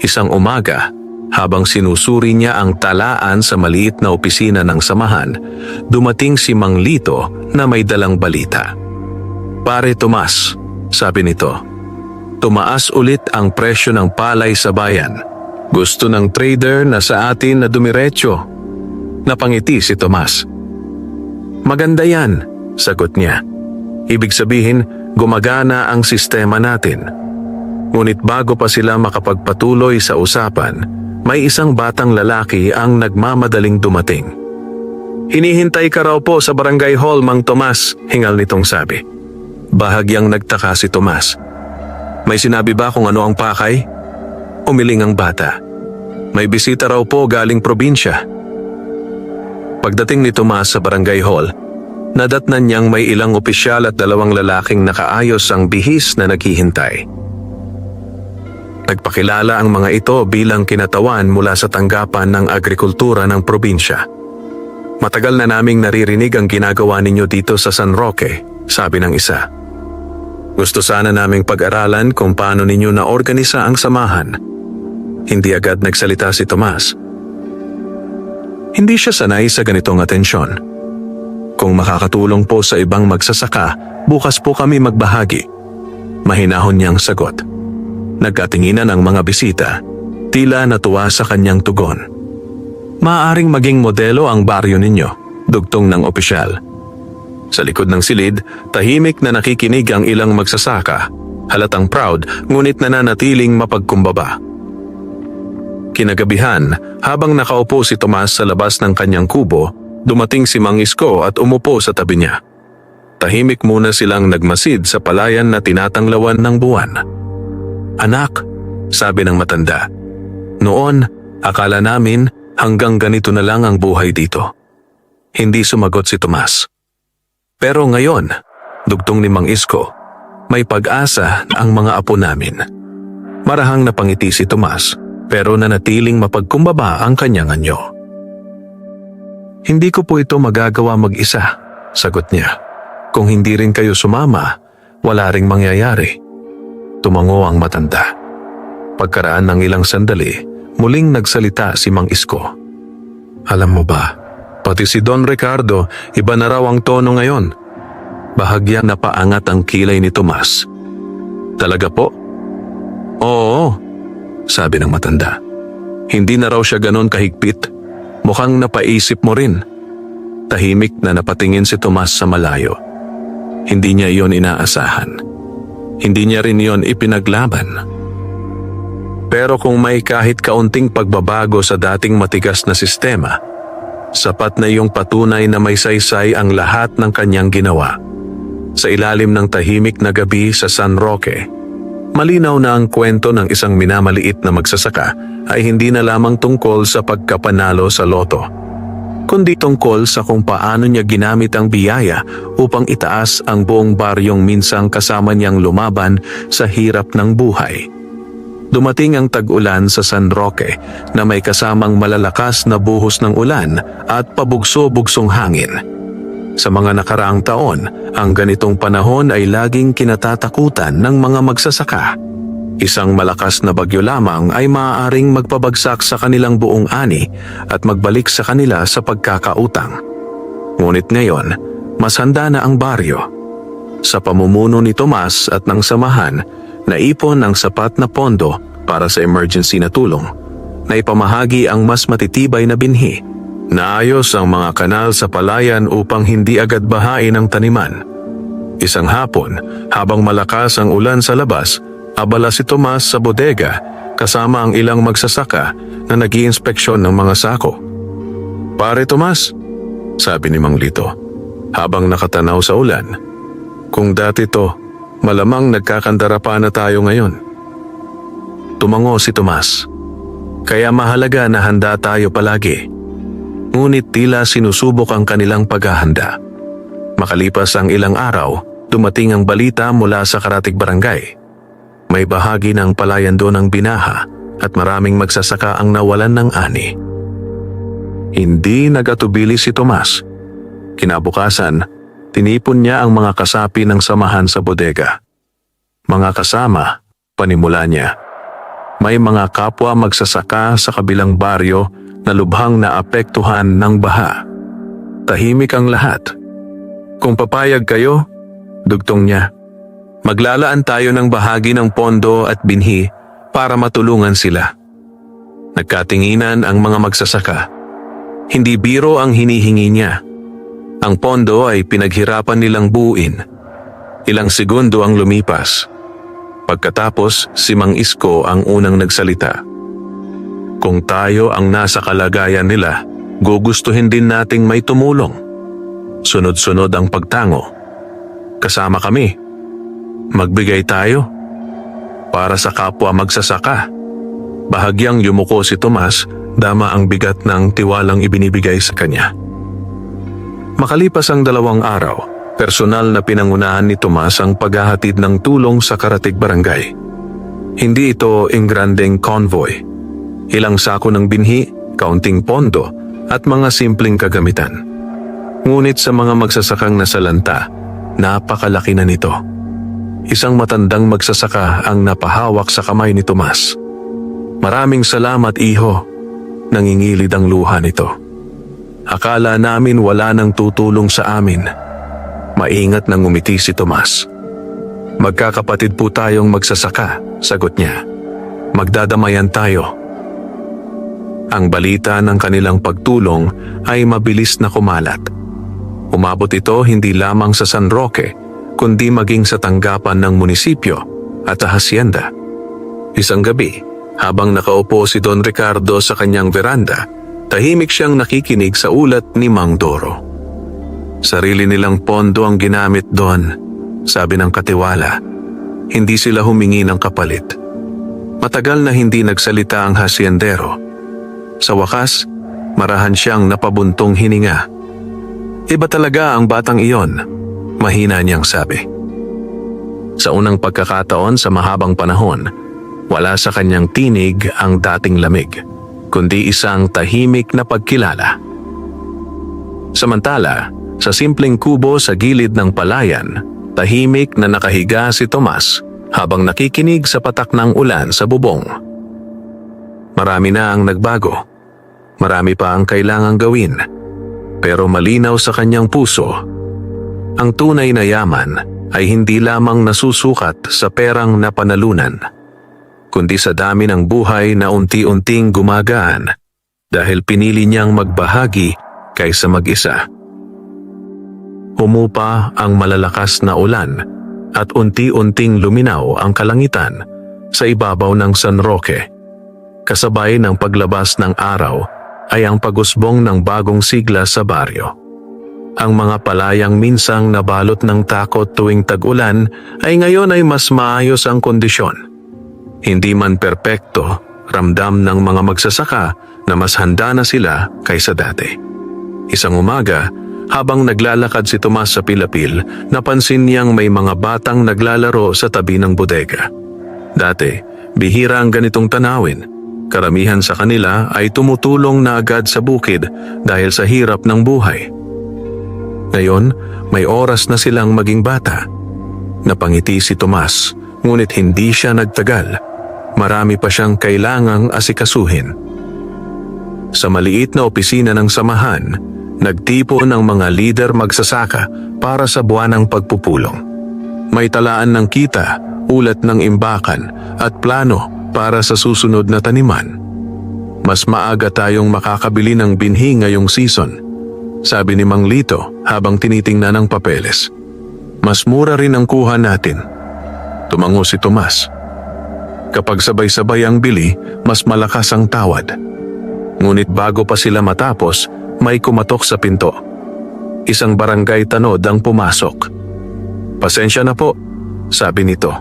Speaker 1: Isang umaga, habang sinusuri niya ang talaan sa maliit na opisina ng samahan, dumating si Mang Lito na may dalang balita. "Pare Tomas," sabi nito, "tumaas ulit ang presyo ng palay sa bayan. Gusto ng trader na sa atin na dumiretso." Napangiti si Tomas. "Maganda yan," sagot niya. "Ibig sabihin, gumagana ang sistema natin." Ngunit bago pa sila makapagpatuloy sa usapan, may isang batang lalaki ang nagmamadaling dumating. "Hinihintay ka raw po sa barangay hall, Mang Tomas," hingal nitong sabi. Bahagyang nagtaka si Tomas. "May sinabi ba kung ano ang pakay?" Umiling ang bata. "May bisita raw po galing probinsya." Pagdating ni Tomas sa barangay hall, nadatnan niyang may ilang opisyal at 2 lalaking nakaayos ang bihis na naghihintay. Nagpakilala ang mga ito bilang kinatawan mula sa tanggapan ng agrikultura ng probinsya. "Matagal na naming naririnig ang ginagawa ninyo dito sa San Roque," sabi ng isa. "Gusto sana naming pag-aralan kung paano ninyo naorganisa ang samahan." Hindi agad nagsalita si Tomas. Hindi siya sanay sa ganitong atensyon. "Kung makakatulong po sa ibang magsasaka, bukas po kami magbahagi." Mahinahon niyang sagot. Nagkatinginan ang mga bisita, tila natuwa sa kanyang tugon. "Maaaring maging modelo ang baryo ninyo," dugtong ng opisyal. Sa likod ng silid, tahimik na nakikinig ang ilang magsasaka, halatang proud ngunit nananatiling mapagkumbaba. Kinagabihan, habang nakaupo si Tomas sa labas ng kanyang kubo, dumating si Mang Isko at umupo sa tabi niya. Tahimik muna silang nagmasid sa palayan na tinatanglawan ng buwan. "Anak," sabi ng matanda, "noon, akala namin hanggang ganito na lang ang buhay dito." Hindi sumagot si Tomas. "Pero ngayon," dugtong ni Mang Isko, "may pag-asa ang mga apo namin." Marahang napangiti si Tomas, pero nanatiling mapagkumbaba ang kanyang anyo. "Hindi ko po ito magagawa mag-isa," sagot niya. "Kung hindi rin kayo sumama, wala ring mangyayari." Tumango ang matanda. Pagkaraan ng ilang sandali, muling nagsalita si Mang Isko. "Alam mo ba, pati si Don Ricardo, iba na raw ang tono ngayon." Bahagyang napaangat ang kilay ni Tomas. "Talaga po?" "Oo," sabi ng matanda. "Hindi na raw siya ganon kahigpit. Mukhang napaisip mo rin." Tahimik na napatingin si Tomas sa malayo. Hindi niya iyon inaasahan. Hindi niya rin iyon ipinaglaban. Pero kung may kahit kaunting pagbabago sa dating matigas na sistema, sapat na iyong patunay na may saysay ang lahat ng kanyang ginawa. Sa ilalim ng tahimik na gabi sa San Roque, malinaw na ang kwento ng isang minamaliit na magsasaka ay hindi na lamang tungkol sa pagkapanalo sa loto, kundi tungkol sa kung paano niya ginamit ang biyaya upang itaas ang buong baryong minsang kasama niyang lumaban sa hirap ng buhay. Dumating ang tag-ulan sa San Roque na may kasamang malalakas na buhos ng ulan at pabugso-bugsong hangin. Sa mga nakaraang taon, ang ganitong panahon ay laging kinatatakutan ng mga magsasaka. Isang malakas na bagyo lamang ay maaaring magpabagsak sa kanilang buong ani at magbalik sa kanila sa pagkakautang. Ngunit ngayon, mas handa na ang baryo. Sa pamumuno ni Tomas at ng samahan, naipon ang sapat na pondo para sa emergency na tulong. Naipamahagi ang mas matitibay na binhi. Naayos ang mga kanal sa palayan upang hindi agad bahain ang taniman. Isang hapon, habang malakas ang ulan sa labas, abala si Tomas sa bodega kasama ang ilang magsasaka na nag-iinspeksyon ng mga sako. "Pare Tomas," sabi ni Mang Lito, habang nakatanaw sa ulan, "kung dati to, malamang nagkakandara pa na tayo ngayon." Tumango si Tomas. "Kaya mahalaga na handa tayo palagi." Ngunit tila sinusubok ang kanilang paghahanda. Makalipas ang ilang araw, dumating ang balita mula sa Karatig Barangay. May bahagi ng palayan doon ang binaha at maraming magsasaka ang nawalan ng ani. Hindi nagatubili si Tomas. Kinabukasan, tinipon niya ang mga kasapi ng samahan sa bodega. "Mga kasama," panimula niya, "may mga kapwa magsasaka sa kabilang baryo na lubhang naapektuhan ng baha. Tahimik ang lahat. Kung papayag kayo," dugtong niya, "maglalaan tayo ng bahagi ng pondo at binhi para matulungan sila." Nagkatinginan ang mga magsasaka. Hindi biro ang hinihingi niya. Ang pondo ay pinaghirapan nilang buuin. Ilang segundo ang lumipas. Pagkatapos, si Mang Isko ang unang nagsalita. "Kung tayo ang nasa kalagayan nila, gugustuhin din nating may tumulong." Sunod-sunod ang pagtango. "Kasama kami. Magbigay tayo. Para sa kapwa magsasaka." Bahagyang yumuko si Tomas, dama ang bigat ng tiwalang ibinibigay sa kanya. Makalipas ang 2 araw, personal na pinangunahan ni Tomas ang paghahatid ng tulong sa Karatig Barangay. Hindi ito engrandeng convoy. Ilang sako ng binhi, kaunting pondo, at mga simpleng kagamitan. Ngunit sa mga magsasakang nasalanta, napakalaki na nito. Isang matandang magsasaka ang napahawak sa kamay ni Tomas. "Maraming salamat, iho," nangingilid ang luha nito. "Akala namin wala nang tutulong sa amin." Maingat nang ngumiti si Tomas. "Magkakapatid po tayong magsasaka," sagot niya. "Magdadamayan tayo." Ang balita ng kanilang pagtulong ay mabilis na kumalat. Umabot ito hindi lamang sa San Roque, kundi maging sa tanggapan ng munisipyo at sa hasyenda. Isang gabi, habang nakaupo si Don Ricardo sa kanyang veranda, tahimik siyang nakikinig sa ulat ni Mang Doro. "Sarili nilang pondo ang ginamit doon," sabi ng katiwala. "Hindi sila humingi ng kapalit." Matagal na hindi nagsalita ang hasyendero. Sa wakas, marahan siyang napabuntong hininga. "Iba talaga ang batang iyon," mahina niyang sabi. Sa unang pagkakataon sa mahabang panahon, wala sa kanyang tinig ang dating lamig, kundi isang tahimik na pagkilala. Samantala, sa simpleng kubo sa gilid ng palayan, tahimik na nakahiga si Tomas habang nakikinig sa patak ng ulan sa bubong. Marami na ang nagbago. Marami pa ang kailangang gawin. Pero malinaw sa kanyang puso, ang tunay na yaman ay hindi lamang nasusukat sa perang napanalunan, kundi sa dami ng buhay na unti-unting gumagaan dahil pinili niyang magbahagi kaysa mag-isa. Humupa ang malalakas na ulan at unti-unting luminaw ang kalangitan sa ibabaw ng San Roque. Kasabay ng paglabas ng araw ay ang pag-usbong ng bagong sigla sa baryo. Ang mga palayang minsang nabalot ng takot tuwing tag-ulan ay ngayon ay mas maayos ang kondisyon. Hindi man perpekto, ramdam ng mga magsasaka na mas handa na sila kaysa dati. Isang umaga, habang naglalakad si Tomas sa Pilapil, napansin niyang may mga batang naglalaro sa tabi ng bodega. Dati, bihira ang ganitong tanawin. Karamihan sa kanila ay tumutulong na agad sa bukid dahil sa hirap ng buhay. Ngayon, may oras na silang maging bata. Napangiti si Tomas, ngunit hindi siya nagtagal. Marami pa siyang kailangang asikasuhin. Sa maliit na opisina ng samahan, nagtipon ng mga lider magsasaka para sa buwanang pagpupulong. May talaan ng kita, ulat ng imbakan at plano para sa susunod na taniman. "Mas maaga tayong makakabili ng binhi ngayong season," sabi ni Mang Lito habang tinitingnan ang papeles. Mas mura rin ang kuha natin. Tumango si Tomas. Kapag sabay-sabay ang bili, mas malakas ang tawad. Ngunit bago pa sila matapos, may kumatok sa pinto. Isang barangay tanod ang pumasok. "Pasensya na po," sabi nito.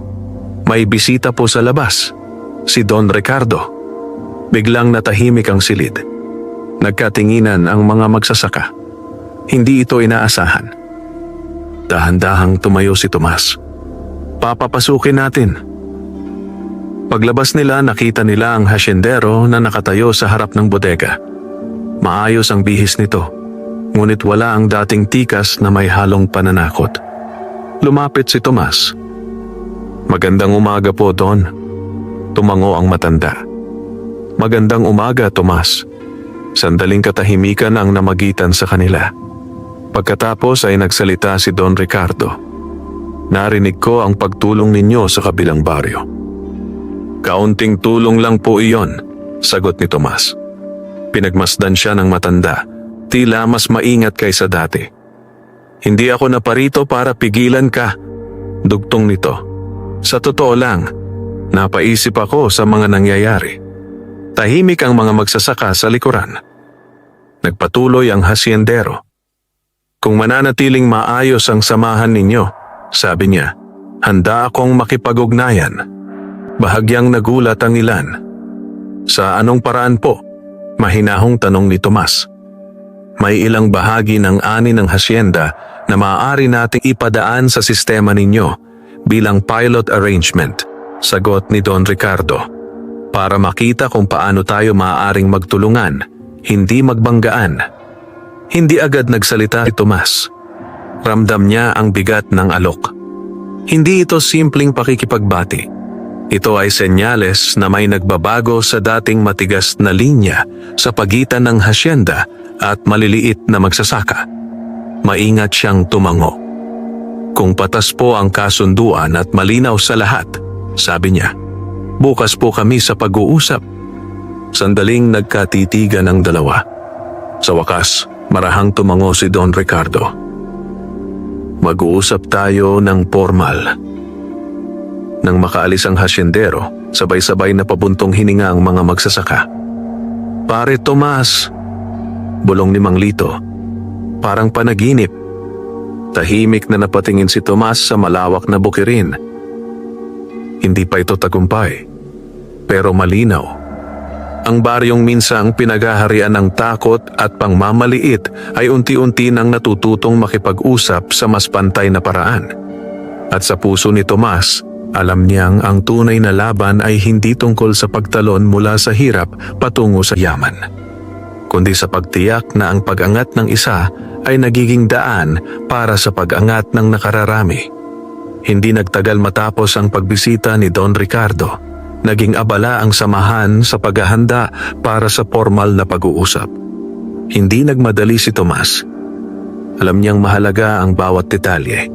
Speaker 1: "May bisita po sa labas, si Don Ricardo." Biglang natahimik ang silid. Nagkatinginan ang mga magsasaka. Hindi ito inaasahan. Dahan-dahang tumayo si Tomas. "Papapasukin natin." Paglabas nila, nakita nila ang hasyendero na nakatayo sa harap ng bodega. Maayos ang bihis nito, ngunit wala ang dating tikas na may halong pananakot. Lumapit si Tomas. "Magandang umaga po, Don." Tumango ang matanda. "Magandang umaga, Tomas." Sandaling katahimikan ang namagitan sa kanila. Pagkatapos ay nagsalita si Don Ricardo. "Narinig ko ang pagtulong ninyo sa kabilang baryo." "Kaunting tulong lang po iyon," sagot ni Tomas. Pinagmasdan siya ng matanda, tila mas maingat kaysa dati. "Hindi ako naparito para pigilan ka," dugtong nito. "Sa totoo lang, napaisip ako sa mga nangyayari." Tahimik ang mga magsasaka sa likuran. Nagpatuloy ang hasyendero. "Kung mananatiling maayos ang samahan ninyo," sabi niya, "handa akong makipag-ugnayan." Bahagyang nagulat ang ilan. "Sa anong paraan po?" mahinahong tanong ni Tomas. "May ilang bahagi ng ani ng hasyenda na maaari nating ipadaan sa sistema ninyo bilang pilot arrangement," sagot ni Don Ricardo. "Para makita kung paano tayo maaaring magtulungan, hindi magbanggaan." Hindi agad nagsalita si Tomas. Ramdam niya ang bigat ng alok. Hindi ito simpleng pakikipagbati. Ito ay senyales na may nagbabago sa dating matigas na linya sa pagitan ng hasyenda at maliliit na magsasaka. Maingat siyang tumango. "Kung patas po ang kasunduan at malinaw sa lahat," sabi niya, "bukas po kami sa pag-uusap." Sandaling nagkatitigan ang dalawa. Sa wakas, marahang tumango si Don Ricardo. "Mag-uusap tayo ng formal." Nang makaalis ang hasyendero, sabay-sabay na pabuntong hininga ang mga magsasaka. "Pare Tomas," bulong ni Mang Lito. Parang panaginip. Tahimik na napatingin si Tomas sa malawak na bukirin. Hindi pa ito tagumpay, pero malinaw. Ang baryong minsang pinagaharian ng takot at pangmamaliit ay unti-unti nang natututong makipag-usap sa mas pantay na paraan. At sa puso ni Tomas, alam niyang ang tunay na laban ay hindi tungkol sa pagtalon mula sa hirap patungo sa yaman, kundi sa pagtiyak na ang pag-angat ng isa ay nagiging daan para sa pag-angat ng nakararami. Hindi nagtagal matapos ang pagbisita ni Don Ricardo. Naging abala ang samahan sa paghahanda para sa formal na pag-uusap. Hindi nagmadali si Tomas. Alam niyang mahalaga ang bawat detalye.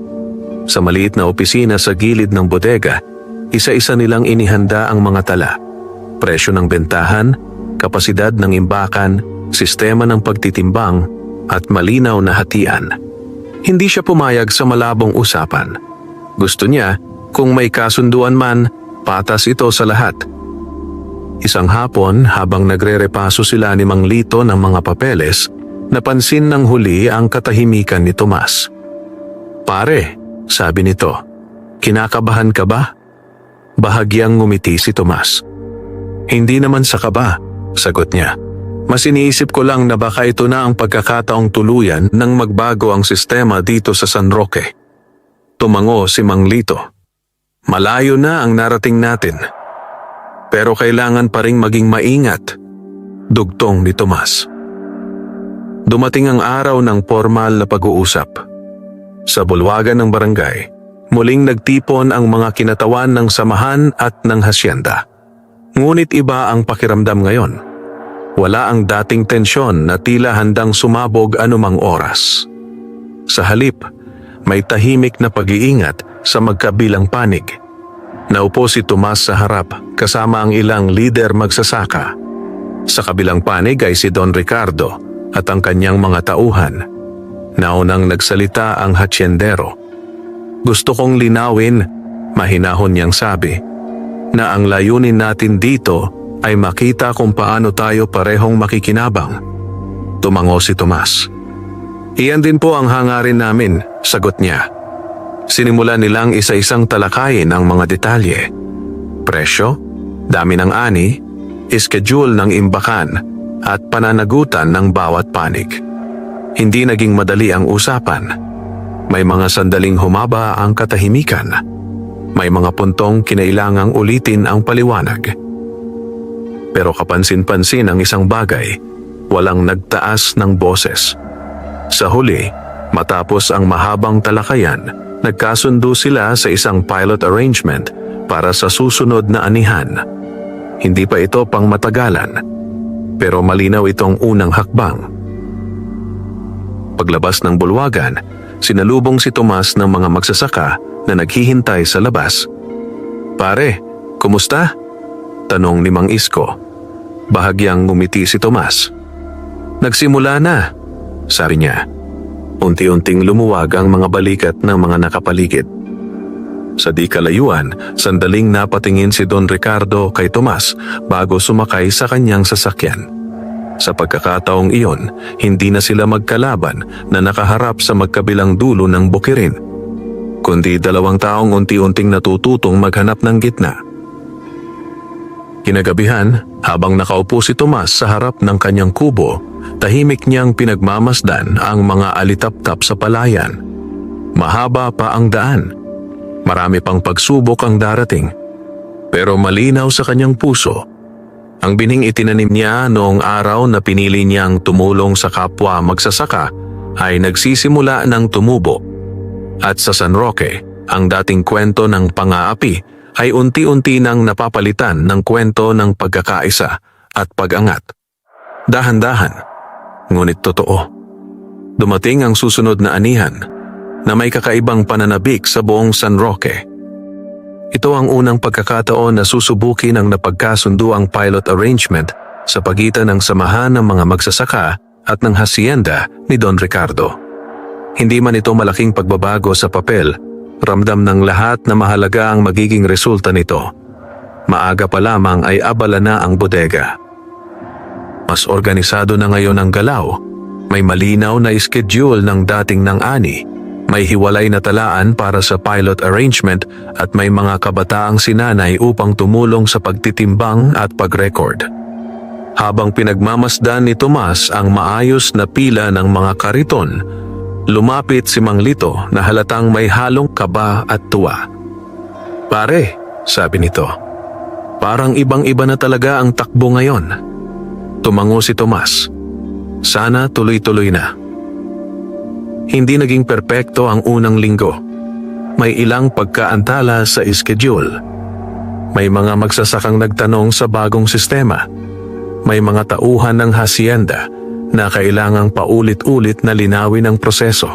Speaker 1: Sa maliit na opisina sa gilid ng bodega, isa-isa nilang inihanda ang mga tala. Presyo ng bentahan, kapasidad ng imbakan, sistema ng pagtitimbang, at malinaw na hatian. Hindi siya pumayag sa malabong usapan. Gusto niya, kung may kasunduan man, patas ito sa lahat. Isang hapon, habang nagre-repaso sila ni Mang Lito ng mga papeles, napansin ng huli ang katahimikan ni Tomas. "Pare," sabi nito, "kinakabahan ka ba?" Bahagyang ngumiti si Tomas. "Hindi naman sa kaba," sagot niya. "Mas iniisip ko lang na baka ito na ang pagkakataong tuluyan nang magbago ang sistema dito sa San Roque." Tumango si Mang Lito. "Malayo na ang narating natin, pero kailangan pa ring maging maingat," dugtong ni Tomas. Dumating ang araw ng formal na pag-uusap. Sa bulwagan ng barangay, muling nagtipon ang mga kinatawan ng samahan at ng hasyenda. Ngunit iba ang pakiramdam ngayon. Wala ang dating tensyon na tila handang sumabog anumang oras. Sa halip, may tahimik na pag-iingat sa magkabilang panig. Naupo si Tomas sa harap kasama ang ilang lider magsasaka. Sa kabilang panig ay si Don Ricardo at ang kanyang mga tauhan. Naunang nagsalita ang hasyendero. Gusto kong linawin, mahinahon niyang sabi, na ang layunin natin dito ay makita kung paano tayo parehong makikinabang. Tumango si Tomas. Iyan din po ang hangarin namin, sagot niya. Sinimula nilang isa-isang talakayin ang mga detalye. Presyo, dami ng ani, schedule ng imbakan, at pananagutan ng bawat panig. Hindi naging madali ang usapan. May mga sandaling humaba ang katahimikan. May mga puntong kinailangang ulitin ang paliwanag. Pero kapansin-pansin ang isang bagay, walang nagtaas ng boses. Sa huli, matapos ang mahabang talakayan, nagkasundo sila sa isang pilot arrangement para sa susunod na anihan. Hindi pa ito pang matagalan, pero malinaw itong unang hakbang. Paglabas ng bulwagan, sinalubong si Tomas ng mga magsasaka na naghihintay sa labas. Pare, kumusta? Tanong ni Mang Isko. Bahagyang ngumiti si Tomas. Nagsimula na, sabi niya. Unti-unting lumuwag ang mga balikat ng mga nakapaligid. Sa di kalayuan, sandaling napatingin si Don Ricardo kay Tomas bago sumakay sa kanyang sasakyan. Sa pagkakataong iyon, hindi na sila magkalaban na nakaharap sa magkabilang dulo ng bukirin, kundi dalawang taong unti-unting natututong maghanap ng gitna. Kinagabihan, habang nakaupo si Tomas sa harap ng kanyang kubo, tahimik niyang pinagmamasdan ang mga alitap-tap sa palayan. Mahaba pa ang daan. Marami pang pagsubok ang darating. Pero malinaw sa kanyang puso. Ang bining itinanim niya noong araw na pinili niyang tumulong sa kapwa magsasaka ay nagsisimula ng tumubo. At sa San Roque, ang dating kwento ng pang-aapi ay unti-unti nang napapalitan ng kwento ng pagkakaisa at pag-angat. Dahan-dahan, ngunit totoo. Dumating ang susunod na anihan na may kakaibang pananabik sa buong San Roque. Ito ang unang pagkakataon na susubukin ang napagkasundo ang pilot arrangement sa pagitan ng samahan ng mga magsasaka at ng hacienda ni Don Ricardo. Hindi man ito malaking pagbabago sa papel, ramdam ng lahat na mahalaga ang magiging resulta nito. Maaga pa lamang ay abala na ang bodega. Mas organisado na ngayon ang galaw. May malinaw na schedule ng dating ng ani. May hiwalay na talaan para sa pilot arrangement at may mga kabataang sinanay upang tumulong sa pagtitimbang at pag-record. Habang pinagmamasdan ni Tomas ang maayos na pila ng mga kariton, lumapit si Mang Lito na halatang may halong kaba at tuwa. Pare, sabi nito, parang ibang-iba na talaga ang takbo ngayon. Tumango si Tomas. Sana tuloy-tuloy na. Hindi naging perpekto ang unang linggo. May ilang pagkaantala sa schedule. May mga magsasakang nagtanong sa bagong sistema. May mga tauhan ng hacienda na kailangang paulit-ulit na linawin ang proseso.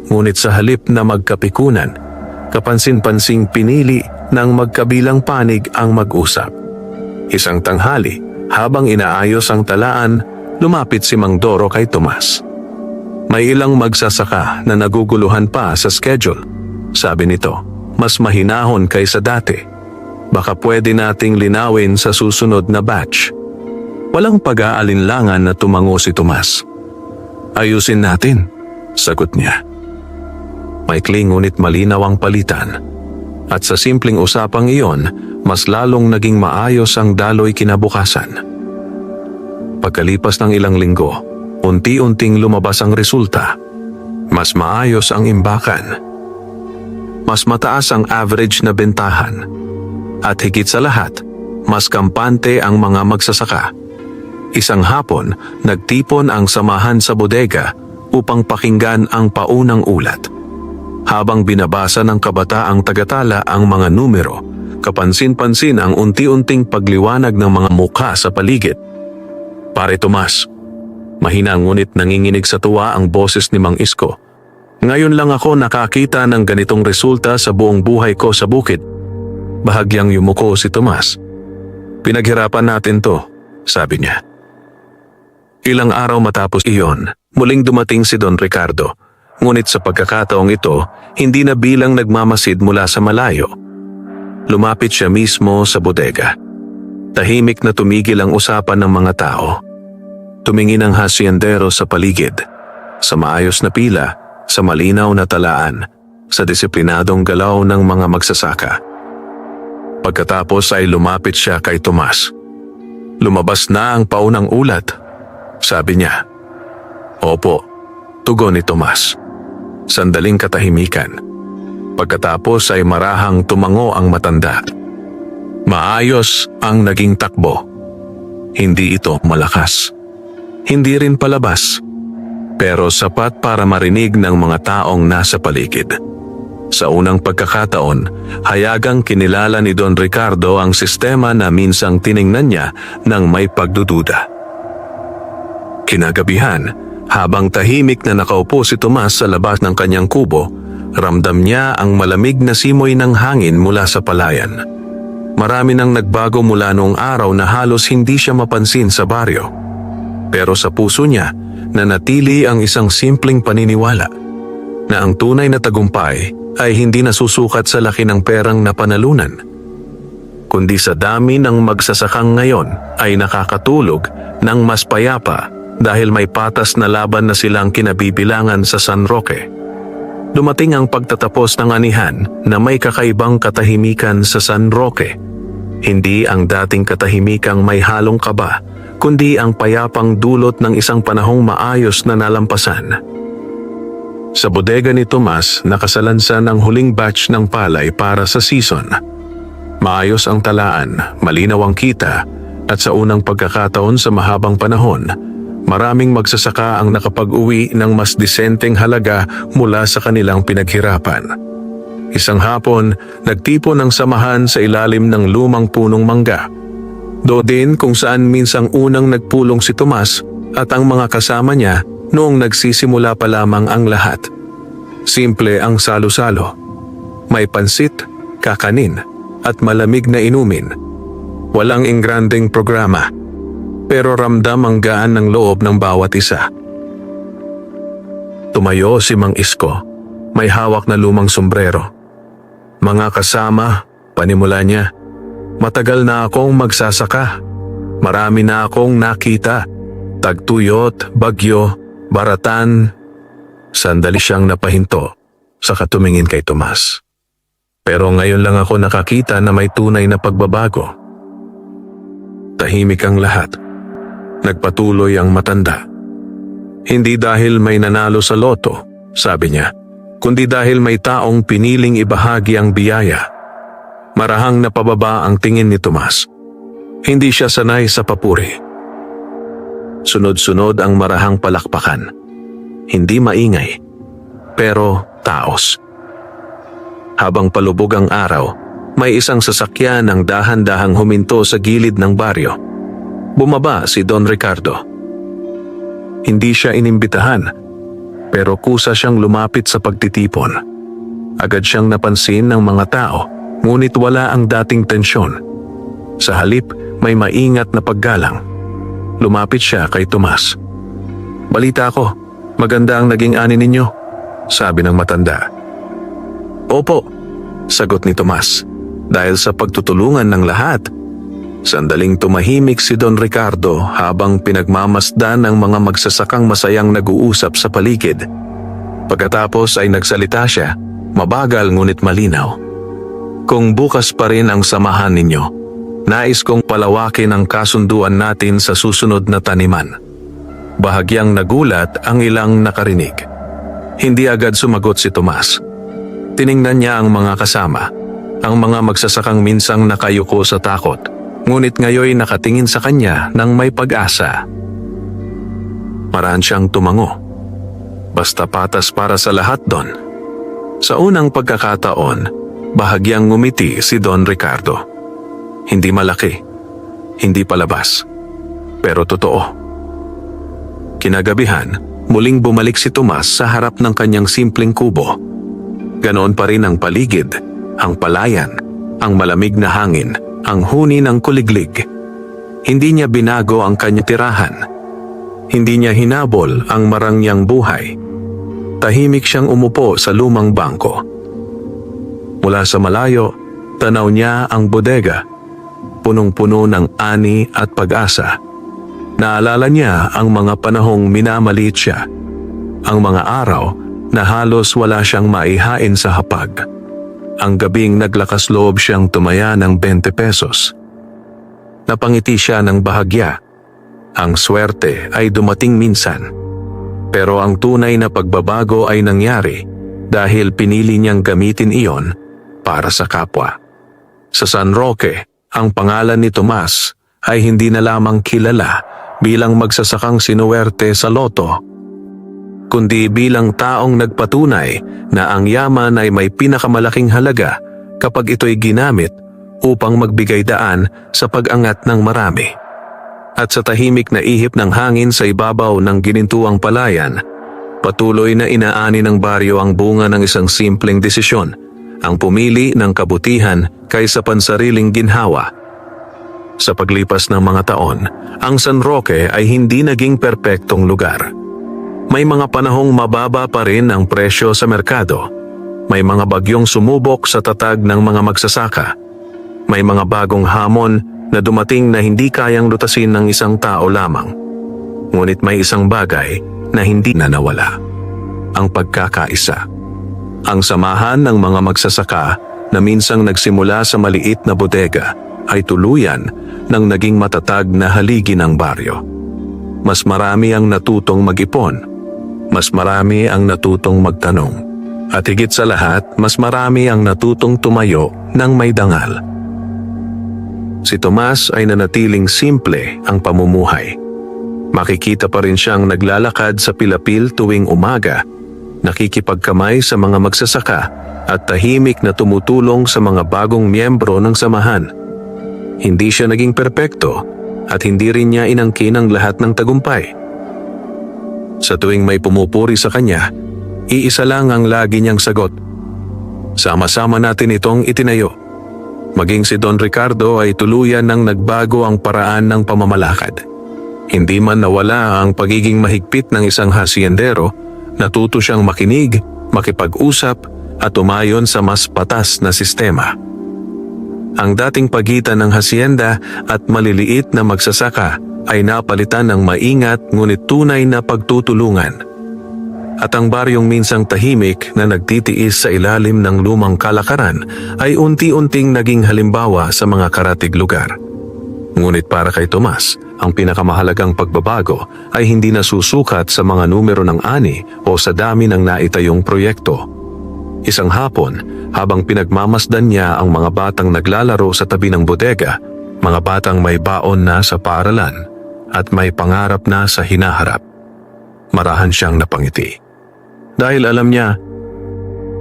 Speaker 1: Ngunit sa halip na magkapikunan, kapansin-pansing pinili ng magkabilang panig ang mag-usap. Isang tanghali, habang inaayos ang talaan, lumapit si Mang Doro kay Tomas. May ilang magsasaka na naguguluhan pa sa schedule. Sabi nito, mas mahinahon kaysa dati. Baka pwede nating linawin sa susunod na batch. Walang pag-aalinlangan na tumango si Tomas. Ayusin natin, sagot niya. Maikli ngunit malinaw ang palitan. At sa simpleng usapang iyon, mas lalong naging maayos ang daloy kinabukasan. Pagkalipas ng ilang linggo, unti-unting lumabas ang resulta. Mas maayos ang imbakan. Mas mataas ang average na bentahan. At higit sa lahat, mas kampante ang mga magsasaka. Isang hapon, nagtipon ang samahan sa bodega upang pakinggan ang paunang ulat. Habang binabasa ng kabataang tagatala ang mga numero, kapansin-pansin ang unti-unting pagliwanag ng mga mukha sa paligid. Pare Tomas, mahina ngunit nanginginig sa tuwa ang boses ni Mang Isko. Ngayon lang ako nakakita ng ganitong resulta sa buong buhay ko sa bukid. Bahagyang yumuko si Tomas. Pinaghirapan natin to, sabi niya. Ilang araw matapos iyon, muling dumating si Don Ricardo. Ngunit sa pagkakataong ito, hindi na bilang nagmamasid mula sa malayo. Lumapit siya mismo sa bodega. Tahimik na tumigil ang usapan ng mga tao. Tumingin ang hasyendero sa paligid, sa maayos na pila, sa malinaw na talaan, sa disiplinadong galaw ng mga magsasaka. Pagkatapos ay lumapit siya kay Tomas. Lumabas na ang paunang ulat, sabi niya. Opo, tugon ni Tomas. Sandaling katahimikan. Pagkatapos ay marahang tumango ang matanda. Maayos ang naging takbo. Hindi ito malakas. Hindi rin palabas. Pero sapat para marinig ng mga taong nasa paligid. Sa unang pagkakataon, hayagang kinilala ni Don Ricardo ang sistema na minsang tiningnan niya ng may pagdududa. Kinagabihan, habang tahimik na nakaupo si Tomas sa labas ng kanyang kubo, ramdam niya ang malamig na simoy ng hangin mula sa palayan. Marami nang nagbago mula noong araw na halos hindi siya mapansin sa baryo. Pero sa puso niya, nanatili ang isang simpleng paniniwala na ang tunay na tagumpay ay hindi nasusukat sa laki ng perang napanalunan, kundi sa dami ng magsasakang ngayon ay nakakatulog ng mas payapa dahil may patas na laban na silang kinabibilangan sa San Roque. Dumating ang pagtatapos ng anihan na may kakaibang katahimikan sa San Roque. Hindi ang dating katahimikang may halong kaba, kundi ang payapang dulot ng isang panahong maayos na nalampasan. Sa bodega ni Tomas, nakasalansan ang huling batch ng palay para sa season. Maayos ang talaan, malinaw ang kita, at sa unang pagkakataon sa mahabang panahon, maraming magsasaka ang nakapag-uwi ng mas disenteng halaga mula sa kanilang pinaghirapan. Isang hapon, nagtipon ang samahan sa ilalim ng lumang punong mangga. Doon din kung saan minsang unang nagpulong si Tomas at ang mga kasama niya noong nagsisimula pa lamang ang lahat. Simple ang salo-salo. May pansit, kakanin, at malamig na inumin. Walang ingranding programa, pero ramdam ang gaan ng loob ng bawat isa. Tumayo si Mang Isko, may hawak na lumang sombrero. Mga kasama, panimula niya, matagal na akong magsasaka. Marami na akong nakita. Tagtuyot, bagyo, baratan. Sandali siyang napahinto, saka tumingin kay Tomas. Pero ngayon lang ako nakakita na may tunay na pagbabago. Tahimik ang lahat. Nagpatuloy ang matanda. Hindi dahil may nanalo sa loto, sabi niya, kundi dahil may taong piniling ibahagi ang biyaya. Marahang napababa ang tingin ni Tomas. Hindi siya sanay sa papuri. Sunod-sunod ang marahang palakpakan. Hindi maingay, pero taos. Habang palubog ang araw, may isang sasakyan ang dahan-dahang huminto sa gilid ng baryo. Bumaba si Don Ricardo. Hindi siya inimbitahan, pero kusa siyang lumapit sa pagtitipon. Agad siyang napansin ng mga tao, ngunit wala ang dating tensyon. Sa halip, may maingat na paggalang. Lumapit siya kay Tomas. Balita ko, maganda ang naging ani ninyo, sabi ng matanda. Opo, sagot ni Tomas, dahil sa pagtutulungan ng lahat. Sandaling tumahimik si Don Ricardo habang pinagmamasdan ng mga magsasakang masayang nag-uusap sa paligid. Pagkatapos ay nagsalita siya, mabagal ngunit malinaw. Kung bukas pa rin ang samahan ninyo, nais kong palawakin ang kasunduan natin sa susunod na taniman. Bahagyang nagulat ang ilang nakarinig. Hindi agad sumagot si Tomas. Tiningnan niya ang mga kasama, ang mga magsasakang minsang nakayuko sa takot, ngunit ngayoy nakatingin sa kanya ng may pag-asa. Maraan siyang tumango. Basta patas para sa lahat, Don. Sa unang pagkakataon, bahagyang ngumiti si Don Ricardo. Hindi malaki, hindi palabas, pero totoo. Kinagabihan, muling bumalik si Tomas sa harap ng kanyang simpleng kubo. Ganoon pa rin ang paligid, ang palayan, ang malamig na hangin, ang huni ng kuliglig. Hindi niya binago ang kanyang tirahan. Hindi niya hinabol ang marangyang buhay. tahimik siyang umupo sa lumang bangko. Mula sa malayo, tanaw niya ang bodega, punong-puno ng ani at pag-asa. Naalala niya ang mga panahong minamaliit siya, ang mga araw na halos wala siyang maihain sa hapag. Ang gabing naglakas loob siyang tumaya ng 20 pesos. Napangiti siya ng bahagya. Ang swerte ay dumating minsan. Pero ang tunay na pagbabago ay nangyari dahil pinili niyang gamitin iyon para sa kapwa. Sa San Roque, ang pangalan ni Tomas ay hindi na lamang kilala bilang magsasakang sinuwerte sa loto, kundi bilang taong nagpatunay na ang yaman ay may pinakamalaking halaga kapag ito'y ginamit upang magbigay daan sa pag-angat ng marami. At sa tahimik na ihip ng hangin sa ibabaw ng ginintuang palayan, patuloy na inaani ng baryo ang bunga ng isang simpleng desisyon, ang pumili ng kabutihan kaysa pansariling ginhawa. Sa paglipas ng mga taon, ang San Roque ay hindi naging perpektong lugar. May mga panahong mababa pa rin ang presyo sa merkado. May mga bagyong sumubok sa tatag ng mga magsasaka. May mga bagong hamon na dumating na hindi kayang lutasin ng isang tao lamang. Ngunit may isang bagay na hindi na nawala. Ang pagkakaisa. Ang samahan ng mga magsasaka na minsang nagsimula sa maliit na bodega ay tuluyan ng naging matatag na haligi ng baryo. Mas marami ang natutong mag-ipon. Mas marami ang natutong magtanong. At higit sa lahat, mas marami ang natutong tumayo ng may dangal. Si Tomas ay nanatiling simple ang pamumuhay. Makikita pa rin siyang naglalakad sa pilapil tuwing umaga, nakikipagkamay sa mga magsasaka at tahimik na tumutulong sa mga bagong miyembro ng samahan. Hindi siya naging perpekto at hindi rin niya inangkin ang lahat ng tagumpay. Sa tuwing may pumupuri sa kanya, iisa lang ang lagi niyang sagot. Sama-sama natin itong itinayo. Maging si Don Ricardo ay tuluyan ng nagbago ang paraan ng pamamalakad. Hindi man nawala ang pagiging mahigpit ng isang hasyendero, natuto siyang makinig, makipag-usap at umayon sa mas patas na sistema. Ang dating pagitan ng hasyenda at maliliit na magsasaka ay napalitan ng maingat ngunit tunay na pagtutulungan. At ang baryong minsang tahimik na nagtitiis sa ilalim ng lumang kalakaran ay unti-unting naging halimbawa sa mga karatig lugar. Ngunit para kay Tomas, ang pinakamahalagang pagbabago ay hindi nasusukat sa mga numero ng ani o sa dami ng naitayong proyekto. Isang hapon, habang pinagmamasdan niya ang mga batang naglalaro sa tabi ng bodega, mga batang may baon na sa paaralan at may pangarap na sa hinaharap, marahan siyang napangiti. Dahil alam niya,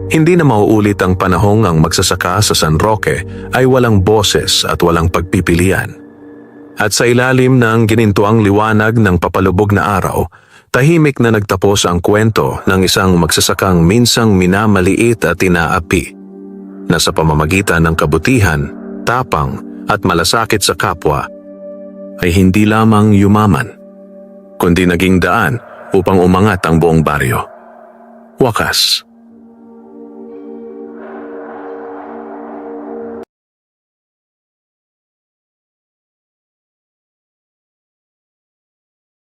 Speaker 1: hindi na mauulit ang panahong ang magsasaka sa San Roque ay walang boses at walang pagpipilian. At sa ilalim ng ginintuang liwanag ng papalubog na araw, tahimik na nagtapos ang kwento ng isang magsasakang minsang minamaliit at inaapi, na sa pamamagitan ng kabutihan, tapang at malasakit sa kapwa, ay hindi lamang yumaman, kundi naging daan upang umangat ang buong baryo. Wakas,